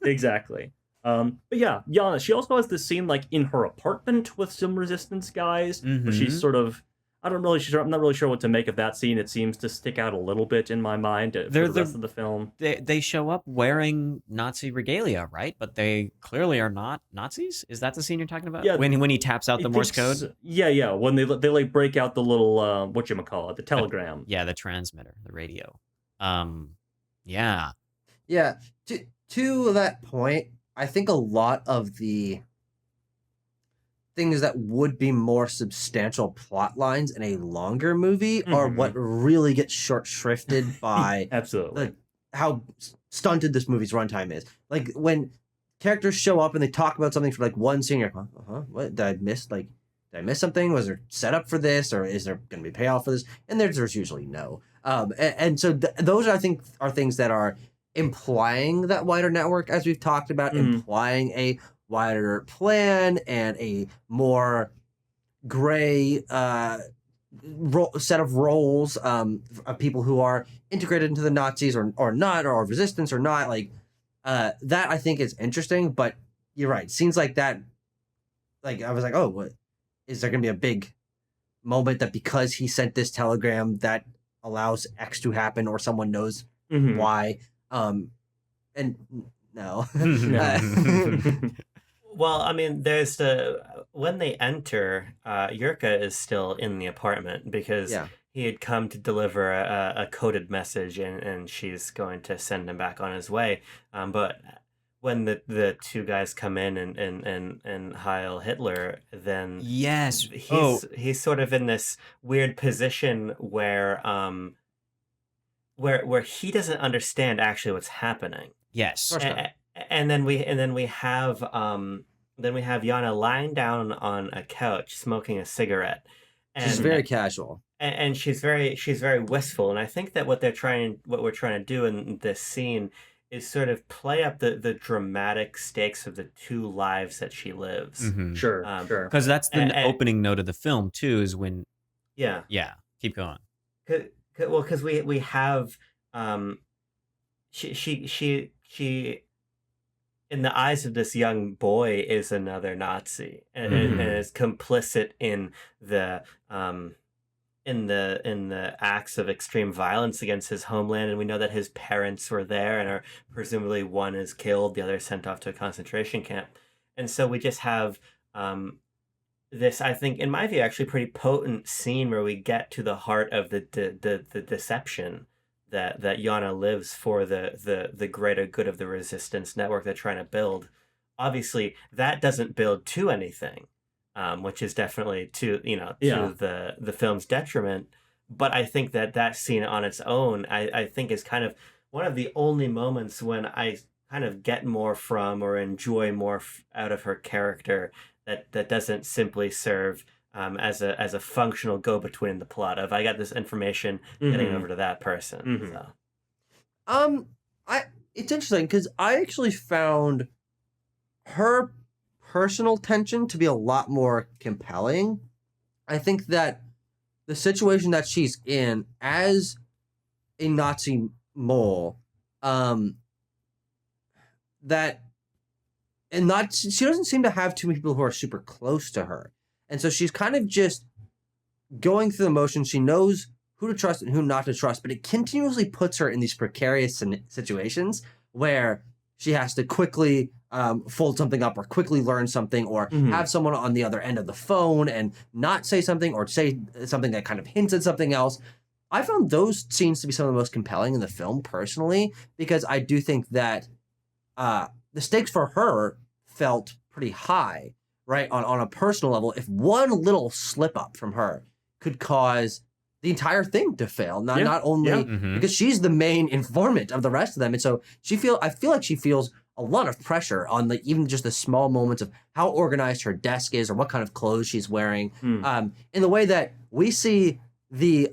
Exactly. But yeah, Yana, she also has this scene like in her apartment with some resistance guys, where she's sort of I'm not really sure what to make of that scene. It seems to stick out a little bit in my mind for the rest of the film. They show up wearing Nazi regalia, right? But they clearly are not Nazis. Is that the scene you're talking about? Yeah. When he taps out the Morse code. Yeah. When they like break out the little whatchamacallit, the telegram. The transmitter, the radio. Yeah. Yeah. To that point, I think a lot of the things that would be more substantial plot lines in a longer movie are what really gets short shrifted by absolutely how stunted this movie's runtime is. Like when characters show up and they talk about something for like one scene, you're like, what did I miss? Like, did I miss something? Was there setup for this, or is there going to be payoff for this? And there's usually no. And so those I think are things that are implying that wider network, as we've talked about, implying a wider plan and a more gray set of roles of people who are integrated into the Nazis or not, or resistance or not. Like that I think is interesting, but you're right. Scenes like that, like I was like, oh, what is there going to be a big moment that because he sent this telegram that allows X to happen, or someone knows why? And no. Well, I mean, when they enter, Yurka is still in the apartment because he had come to deliver a coded message, and she's going to send him back on his way. But when the two guys come in and Heil Hitler, then he's sort of in this weird position where he doesn't understand actually what's happening. Yes. And then we have Yana lying down on a couch smoking a cigarette. And she's very casual. And she's very wistful. And I think that what we're trying to do in this scene is sort of play up the dramatic stakes of the two lives that she lives. Sure. Because that's the opening note of the film too, is when keep going. Because we have she in the eyes of this young boy is another Nazi, and is complicit in the acts of extreme violence against his homeland. And we know that his parents were there and are presumably, one is killed, the other sent off to a concentration camp. And so we just have this, I think, in my view, actually pretty potent scene where we get to the heart of the deception that Yana lives for the greater good of the resistance network they're trying to build. Obviously, that doesn't build to anything, which is definitely to the film's detriment. But I think that scene on its own, I think, is kind of one of the only moments when I kind of get more from or enjoy more out of her character that doesn't simply serve as a functional go-between in the plot of I got this information getting over to that person. So. It's interesting because I actually found her personal tension to be a lot more compelling. I think that the situation that she's in as a Nazi mole, she doesn't seem to have too many people who are super close to her. And so she's kind of just going through the motions. She knows who to trust and who not to trust, but it continuously puts her in these precarious situations where she has to quickly fold something up or quickly learn something or have someone on the other end of the phone and not say something or say something that kind of hints at something else. I found those scenes to be some of the most compelling in the film personally, because I do think that the stakes for her felt pretty high. Right, on a personal level, if one little slip up from her could cause the entire thing to fail, not only because she's the main informant of the rest of them, and so I feel like she feels a lot of pressure on even just the small moments of how organized her desk is or what kind of clothes she's wearing, in the way that we see the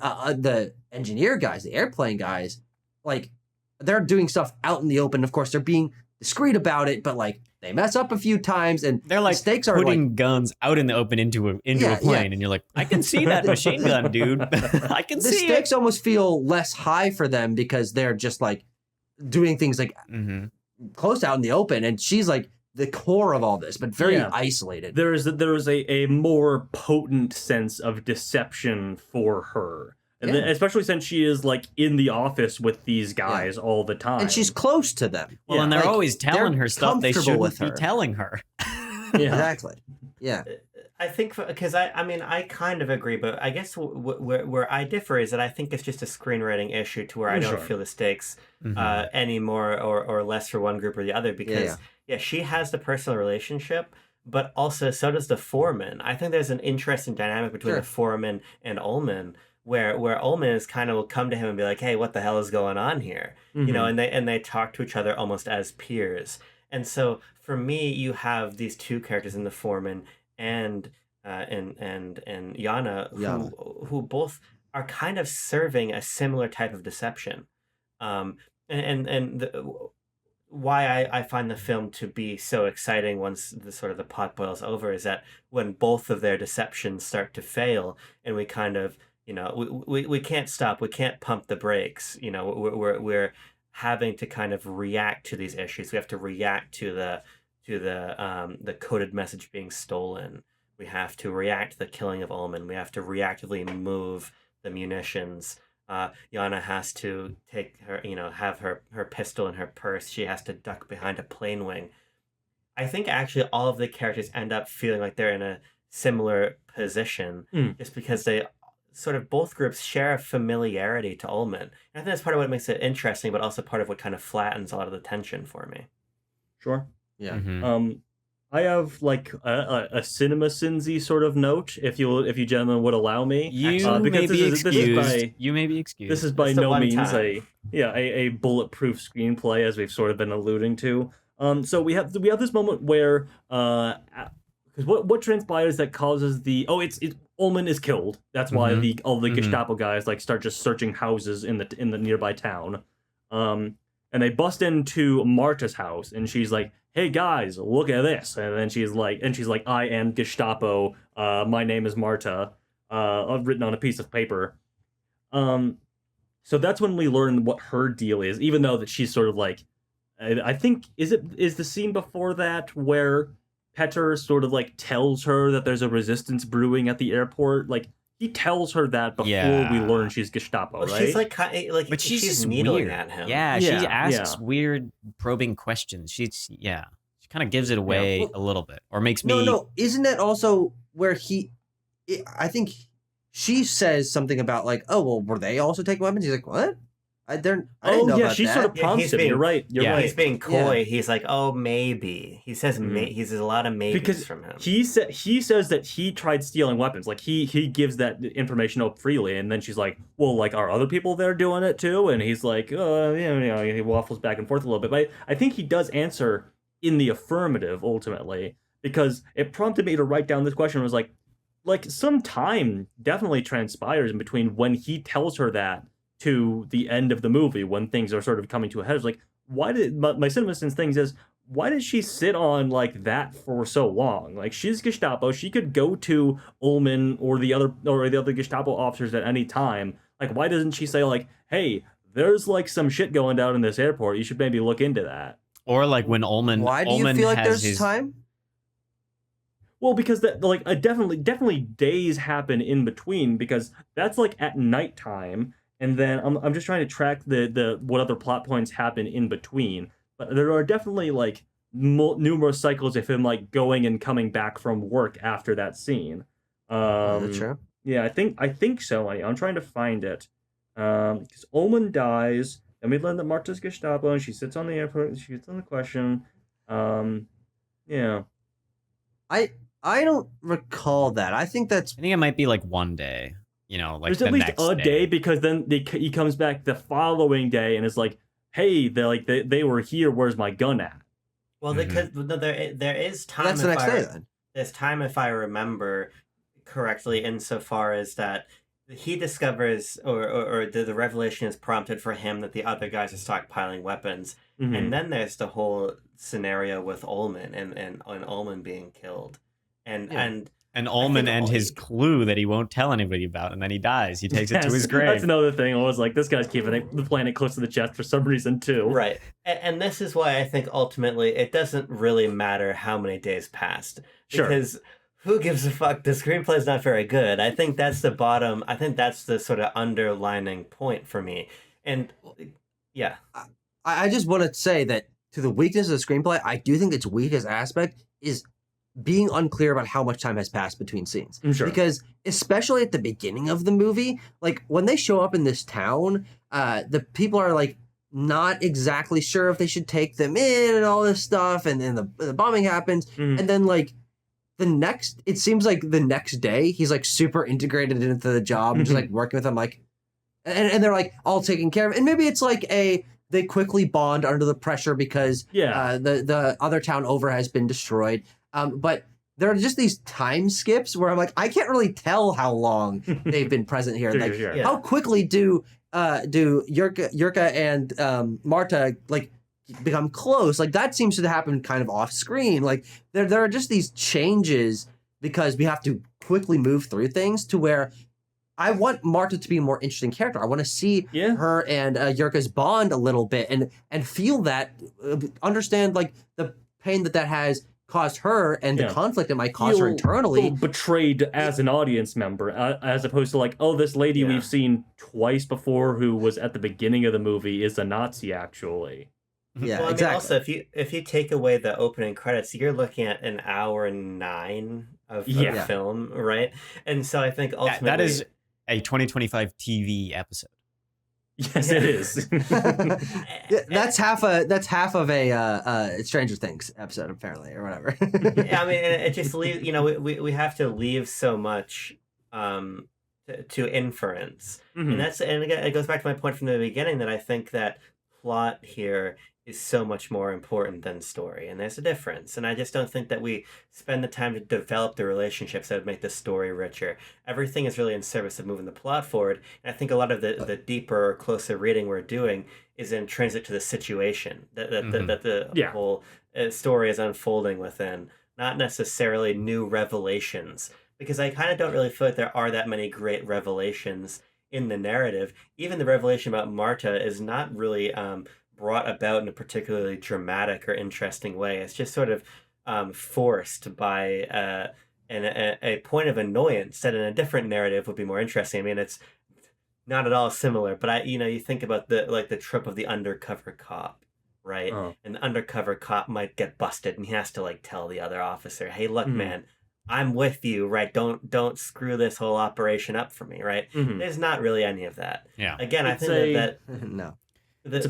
engineer guys, the airplane guys, like they're doing stuff out in the open. Of course, they're being discreet about it, but like they mess up a few times, and they're like stakes are putting guns out in the open into a plane, and you're like, I can see that machine gun, dude. I can see it. The stakes almost feel less high for them because they're just like doing things like close out in the open, and she's like the core of all this, but very Yeah. isolated. There is a more potent sense of deception for her. And Yeah. especially since she is like in the office with these guys all the time. And she's close to them. Well, and they're Like, always telling they're her stuff they comfortable shouldn't with be her. telling her. Yeah. Exactly. Yeah. I think because I mean I kind of agree, but I guess where I differ is that I think it's just a screenwriting issue to where I don't Sure. feel the stakes Mhm. any more or less for one group or the other because Yeah. she has the personal relationship, but also so does the foreman. I think there's an interesting dynamic between Sure. the foreman and Ullman where Ullman is kind of will come to him and be like, hey, what the hell is going on here? You know, Mhm. and they talk to each other almost as peers. And so for me, you have these two characters in the foreman and Yana who both are kind of serving a similar type of deception. Why I find the film to be so exciting once the sort of the pot boils over is that when both of their deceptions start to fail and we kind of we can't stop, we can't pump the brakes, we're having to kind of react to these issues. We have to react to the coded message being stolen. We have to react to the killing of Ullman. We have to reactively move the munitions. Yana has to take her, have her pistol in her purse. She has to duck behind a plane wing. I think actually all of the characters end up feeling like they're in a similar position just because they sort of both groups share a familiarity to Ullman. And I think that's part of what makes it interesting, but also part of what kind of flattens a lot of the tension for me. Sure. Yeah. Mhm. I have like a cinema sinsy sort of note, if you gentlemen would allow me. You may be excused. You may be excused. This is by It's the no one means time. a bulletproof screenplay, as we've sort of been alluding to. So we have this moment where because what transpires that causes it's Ullman is killed. That's why all the Gestapo guys like start just searching houses in the nearby town. And they bust into Marta's house, and she's like, "Hey guys, look at this!" And then she's like, "I am Gestapo. My name is Marta." Written on a piece of paper. So that's when we learn what her deal is, even though that she's sort of like, I think is the scene before that where Petter sort of like tells her that there's a resistance brewing at the airport, like. He tells her that before we learn she's Gestapo, Well, right? she's like But she's just needling weird. at him. Yeah, she Yeah, asks yeah. weird probing questions. She kind of gives it away Well, a little bit, or makes me. No. Isn't that also where I think she says something about like, oh well, were they also taking weapons? He's like, what? I didn't know about she that. sort of prompts him. You're right. You're right. He's being coy. Yeah. He's like, oh, maybe. He says, he says a lot of maybes Because from him. he says that he tried stealing weapons. Like he gives that information up freely, and then she's like, "Well, like are other people there doing it too?" And he's like, he waffles back and forth a little bit. But I think he does answer in the affirmative ultimately, because it prompted me to write down this question. It was like some time definitely transpires in between when he tells her that to the end of the movie, when things are sort of coming to a head. It's like, why did my CinemaSins thing is, why did she sit on like that for so long? Like, she's Gestapo, she could go to Ullman or the other Gestapo officers at any time. Like, why doesn't she say like, hey, there's like some shit going down in this airport, you should maybe look into that? Or like when Ullman. Why do Ullman you feel like has there's time? Well, because that like definitely days happen in between, because that's like at nighttime. And then I'm just trying to track the what other plot points happen in between. But there are definitely like numerous cycles of him like going and coming back from work after that scene. Is that true? Yeah, I think so. I'm trying to find it. Because Ullman dies, and we learn that Marta's Gestapo, and she sits on the airport, and she gets on the question. Yeah. I don't recall that. I think that's I think it might be like one day. Like there's the at least next a day, because then he comes back the following day and is like, "Hey, they were here. Where's my gun at?" Well, because there is time. that's the next day then. There's time, if I remember correctly, insofar as that he discovers, or the revelation is prompted for him that the other guys are stockpiling weapons, and then there's the whole scenario with Ullman and Ullman being killed, and And Ullman and his clue that he won't tell anybody about, and then he dies. He takes it to his grave. That's another thing. I was like, this guy's keeping the planet close to the chest for some reason, too. Right. And this is why I think ultimately it doesn't really matter how many days passed. Sure. Because who gives a fuck? The screenplay is not very good. I think that's the bottom. I think that's the sort of underlining point for me. And yeah. I just want to say that to the weakness of the screenplay, I do think its weakest aspect is being unclear about how much time has passed between scenes. Sure. Because especially at the beginning of the movie, like when they show up in this town, the people are like not exactly sure if they should take them in and all this stuff, and then the bombing happens, and then like it seems like the next day he's like super integrated into the job and just like working with them, like, and they're like all taken care of, and maybe it's like they quickly bond under the pressure because the other town over has been destroyed. But there are just these time skips where I'm like, I can't really tell how long they've been present here. Like, how quickly do Yurka and Marta like become close? Like that seems to happen kind of off screen. Like there are just these changes because we have to quickly move through things to where I want Marta to be a more interesting character. I want to see her and Yurka's bond a little bit and feel that, understand like the pain that has caused her and the conflict it might cause her internally. Feel betrayed as an audience member, as opposed to like, oh, this lady we've seen twice before who was at the beginning of the movie is a Nazi actually. Yeah, well, exactly. Also, if you take away the opening credits, you're looking at an hour and 9 of film, right? And so I think ultimately that is a 2025 TV episode. Yes, it is. That's half of a Stranger Things episode, apparently, or whatever. Yeah, I mean, it just leaves. You know, we have to leave so much to inference, and again, it goes back to my point from the beginning that I think that plot here is so much more important than story, and there's a difference. And I just don't think that we spend the time to develop the relationships that would make the story richer. Everything is really in service of moving the plot forward, and I think a lot of the deeper, closer reading we're doing is in transit to the situation that the whole story is unfolding within, not necessarily new revelations. Because I kind of don't really feel like there are that many great revelations in the narrative. Even the revelation about Marta is not really brought about in a particularly dramatic or interesting way. It's just sort of forced by a point of annoyance that in a different narrative would be more interesting. I mean, it's not at all similar, but you think about the trope of the undercover cop, right? Oh. And the undercover cop might get busted, and he has to like tell the other officer, "Hey, look, man, I'm with you, right? Don't screw this whole operation up for me, right?" There's not really any of that. Yeah. Again, I think that no. It's a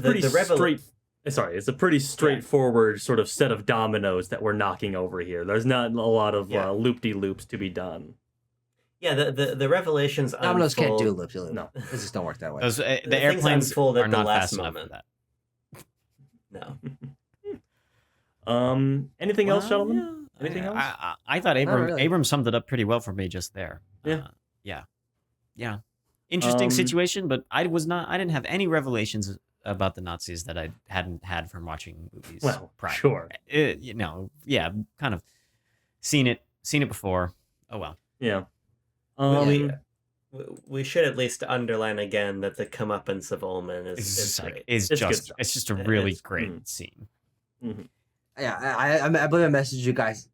pretty straightforward sort of set of dominoes that we're knocking over here. There's not a lot of loop-de-loops to be done. Yeah, the revelations dominoes unfold. Can't do loop-de-loop. No. It just don't work that way. The airplanes are not fast enough for that. No. Anything else, gentlemen? Yeah. Anything else? I thought Abram summed it up pretty well for me just there. Yeah. Interesting situation, but I didn't have any revelations about the Nazis that I hadn't had from watching movies. Well, prior. Sure. Kind of seen it before. Oh well. Yeah. We should at least underline again that the comeuppance of Ullman is great. It's just a really great scene. Mm-hmm. Yeah, I believe I messaged you guys.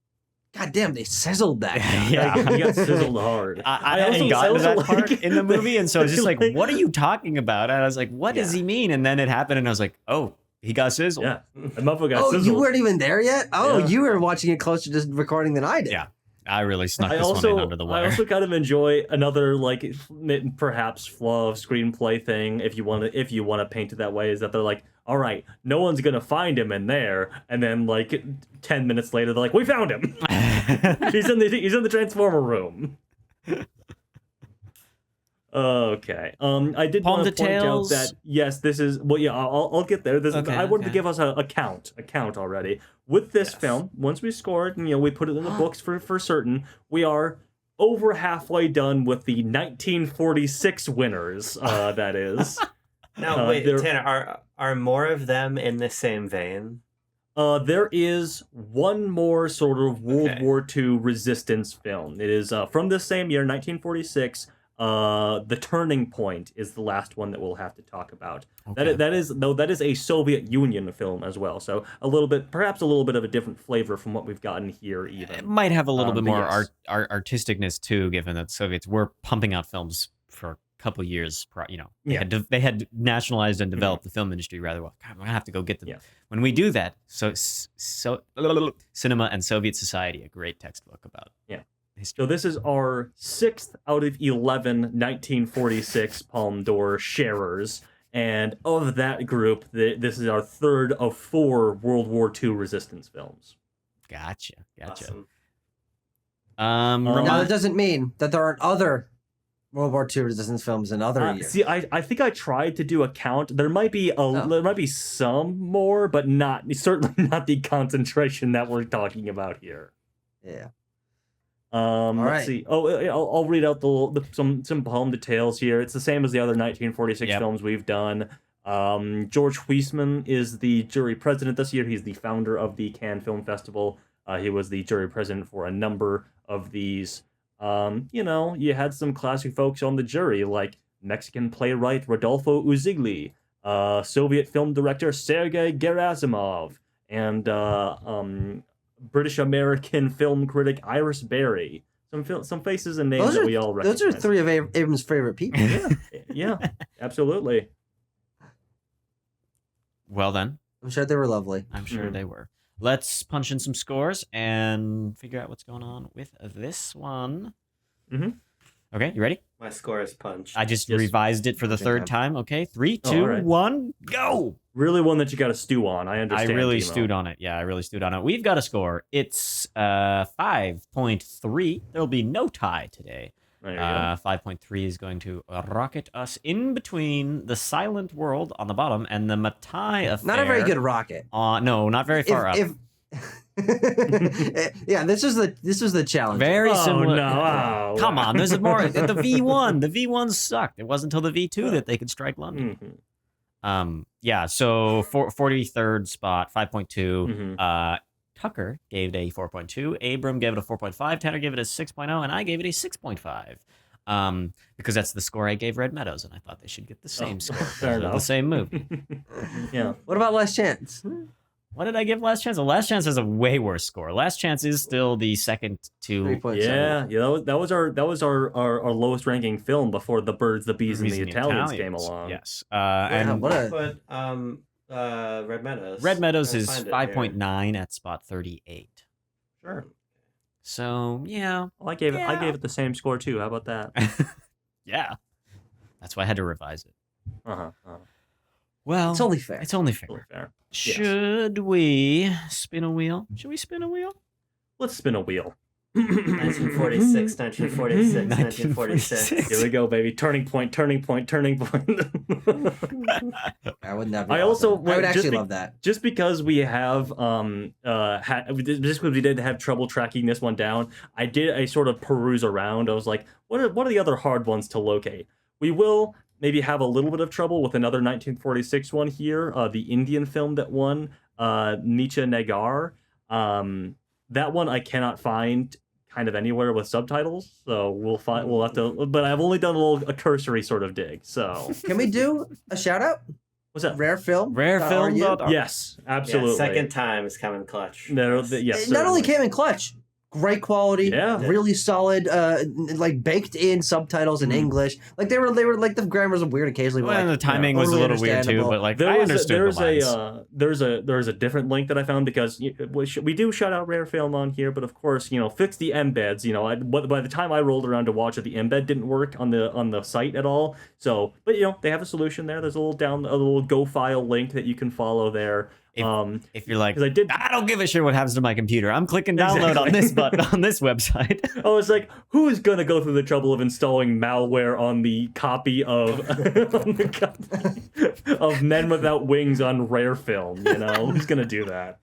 God damn, they sizzled that. Yeah, he got sizzled hard. I hadn't gotten to that part in the movie, and so I was just like, "What are you talking about?" And I was like, "What does he mean?" And then it happened, and I was like, "Oh, he got sizzled." Yeah, the motherfucker got sizzled. You weren't even there yet. Oh, you were watching it closer to recording than I did. Yeah, I really snuck this one in under the wire. I also kind of enjoy another perhaps flaw of screenplay thing, if you want to paint it that way, is that they're like, all right, no one's gonna find him in there, and then 10 minutes later they're like, we found him. he's in the transformer room. Okay. I did want to point out that yes, this is I'll get there. I wanted to give us a count already with this film. Once we scored, we put it in the books for certain. We are over halfway done with the 1946 winners. That is. Now wait, Tanner, are more of them in the same vein? There is one more sort of World War II resistance film. It is from this same year, 1946. The Turning Point is the last one that we'll have to talk about. Okay. That is a Soviet Union film as well. So perhaps a little bit of a different flavor from what we've gotten here. Even It might have a little bit more yes. artisticness too, given that Soviets were pumping out films for a couple years. They had nationalized and developed the film industry rather well. God, I'm gonna have to go get them. Yeah. When we do that, so Cinema and Soviet Society, a great textbook about history. So this is our 6th out of 11 1946 Palme d'Or sharers. And of that group, this is our 3rd of 4 World War II resistance films. Gotcha. Awesome. Now that doesn't mean that there aren't other World War II resistance films in other years. See, I think I tried to do a count. There might be there might be some more, but certainly not the concentration that we're talking about here. Yeah. Let's see. I'll read out some Palme details here. It's the same as the other 1946 films we've done. George Huisman is the jury president this year. He's the founder of the Cannes Film Festival. He was the jury president for a number of these. You had some classic folks on the jury, like Mexican playwright Rodolfo Uzigli, Soviet film director Sergei Gerasimov, and British-American film critic Iris Berry. Some faces and names that we all recognize. Those are 3 of Abrams' favorite people. Yeah, absolutely. Well then, I'm sure they were lovely. I'm sure they were. Let's punch in some scores and figure out what's going on with this one. Mm-hmm. Okay, you ready? My score is punched. I just revised it for the 3rd time. Okay, 3, 2, 1, go! Really one that you got to stew on. I understand. I really Timo. stewed on it. Yeah, I really stewed on it. We've got a score. It's 5.3. There'll be no tie today. 5.3 is going to rocket us in between the Silent World on the bottom and the Matai Affair. Not a very good rocket. No, not very far up. Yeah, this was the challenge. Very similar. No. Come on, there's more. The V1. The V1 sucked. It wasn't until the V2 that they could strike London. Mm-hmm. So 43rd spot, 5.2. Mm-hmm. Tucker gave it a 4.2. Abram gave it a 4.5. Tanner gave it a 6.0, and I gave it a 6.5. Because that's the score I gave Red Meadows, and I thought they should get the same score. Fair enough. The same movie. Yeah. What about Last Chance? What did I give Last Chance? Well, Last Chance has a way worse score. Last Chance is still the second to 3.7. Yeah. That was our lowest ranking film before The Birds, the Bees, and the Italians came along. Yes. And But Red Meadows. Red Meadows is 5.9 at spot 38. Sure. So yeah. Well, I gave it the same score too. How about that? Yeah. That's why I had to revise it. Uh-huh. Well, It's only fair. It's only fair. Totally fair. Should we spin a wheel? Should we spin a wheel? Let's spin a wheel. 1946, 1946, 1946. Here we go, baby. Turning point. I would never. I would actually love that. Just because we have just because we did have trouble tracking this one down, I did a sort of peruse around. I was like, what are the other hard ones to locate? We will maybe have a little bit of trouble with another 1946 one here, the Indian film that won, Nicha Nagar. That one I cannot find kind of anywhere with subtitles, so we'll have to. But I've only done a cursory sort of dig. So can we do a shout out? What's that? Rare film. Yes, absolutely. Yeah, second time is coming clutch. No, yes. It not only came in clutch. Great quality, really solid, like baked in subtitles in English. Like they were like the grammars were weird occasionally. Well, and the timing was a little weird too, but like I understood the lines. There's a different link that I found because we do shout out Rare Film on here, but of course fix the embeds. By the time I rolled around to watch it, the embed didn't work on the site at all. So, but they have a solution there. There's a little Go file link that you can follow there. If you're like, I don't give a shit what happens to my computer. I'm clicking download on this button on this website. I was like, who is gonna go through the trouble of installing malware on the copy of of Men Without Wings on Rare Film? Who's gonna do that?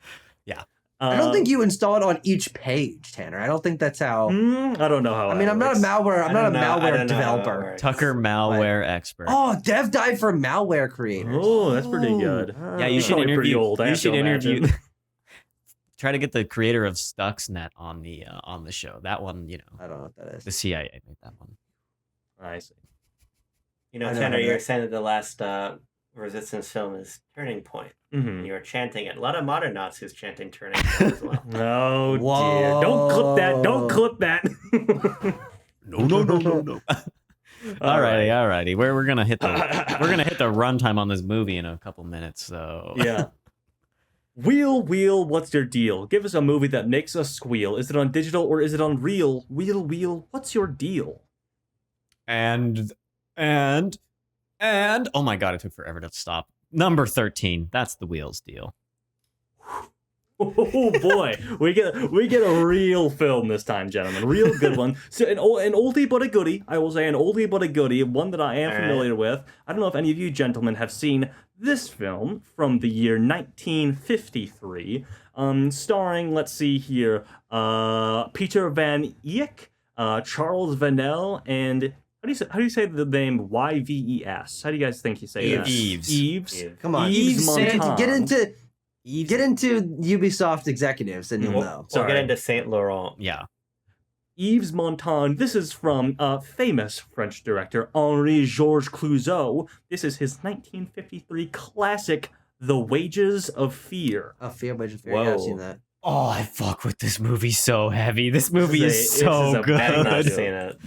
Yeah. I don't think you install it on each page, Tanner. I don't think that's how. I don't know how. I mean, I'm not a malware. I'm not a malware developer. Tucker, malware expert. Oh, Dev Dive for malware creators. Oh, that's pretty good. Yeah, you should interview. Pretty old, you should interview. try to get the creator of Stuxnet on the show. That one, I don't know what that is. the CIA made that one. I see. Tanner, you're saying that the last Resistance film is Turning Point. Mm-hmm. You're chanting it. A lot of modern Nazis chanting Turning Point as well. Oh Whoa. dear! Don't clip that! Don't clip that! No. Alrighty. We're gonna hit the runtime on this movie in a couple minutes. So Yeah. Wheel, what's your deal? Give us a movie that makes us squeal. Is it on digital or is it on real? Wheel, what's your deal? and oh my god, it took forever to stop. Number 13. That's the Wheels deal. Oh boy, we get a real film this time, gentlemen. Real good one. So an oldie but a goodie. I will say an oldie but a goodie. One that I am familiar with. I don't know if any of you gentlemen have seen this film from the year 1953, starring, let's see here, Peter Van Eyck, Charles Vanel, and how do you say the name Yves? How do you guys think you say that? Eves. Come on, Yves Montand. Get into Ubisoft executives and you'll know. So get into Saint Laurent. Yeah. Yves Montand. This is from famous French director Henri-Georges Clouzot. This is his 1953 classic, The Wages of Fear. Oh, Fear, Wages of Fear. Yeah, I've seen that. Oh, I fuck with this movie so heavy. This movie is so good. I have not seen it.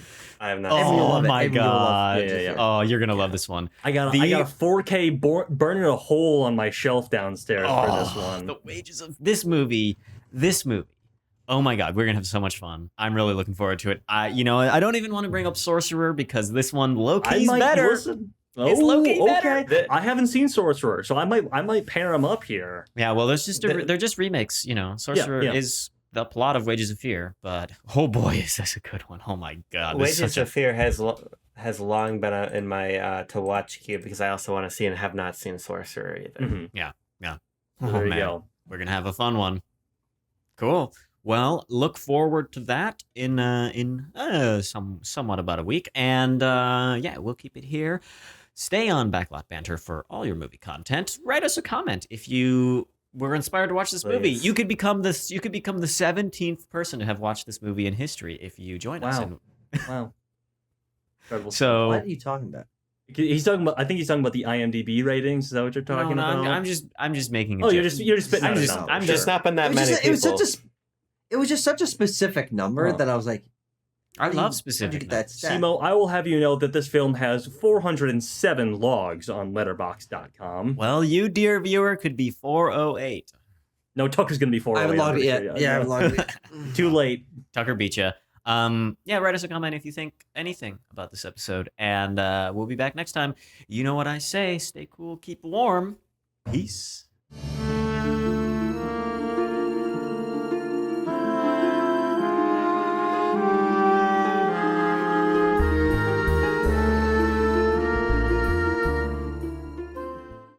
I have not seen it. Oh my Everyone will love god. it. Yeah. Oh, you're gonna love this one. I got a 4K burning a hole on my shelf downstairs for this one. The Wages of this movie. Oh my god, we're gonna have so much fun. I'm really looking forward to it. I don't even want to bring up Sorcerer because this one low-key's better. Listen. It's low-key better. Okay. I haven't seen Sorcerer, so I might pair them up here. Yeah, well, they're just remakes. Sorcerer is the plot of Wages of Fear, but oh boy, is this a good one! Oh my god, Wages of Fear has long been in my to watch queue because I also want to see and have not seen Sorcerer either. Mm-hmm. Yeah. There Oh you man, go. we're gonna have a fun one. Cool. Well, look forward to that in somewhat about a week, and we'll keep it here. Stay on Backlot Banter for all your movie content. Write us a comment if you were inspired to watch this movie. You could become the 17th person to have watched this movie in history if you join us. Wow. Incredible. So What are you talking about? He's talking about. I think he's talking about the IMDb ratings. Is that what you're talking about? I'm just making. A Oh, joke. you're just spitting out a number. I'm There's just. not been that many people. It was just such a specific number that I was like, I love how'd you specific. get that stat? Simo, I will have you know that this film has 407 logs on Letterboxd.com. Well, you, dear viewer, could be 408. No, Tucker's going to be 408. I haven't logged it yet. Yeah, I haven't logged it. Too late. Tucker beat you. Write us a comment if you think anything about this episode, and we'll be back next time. You know what I say: stay cool, keep warm. Peace.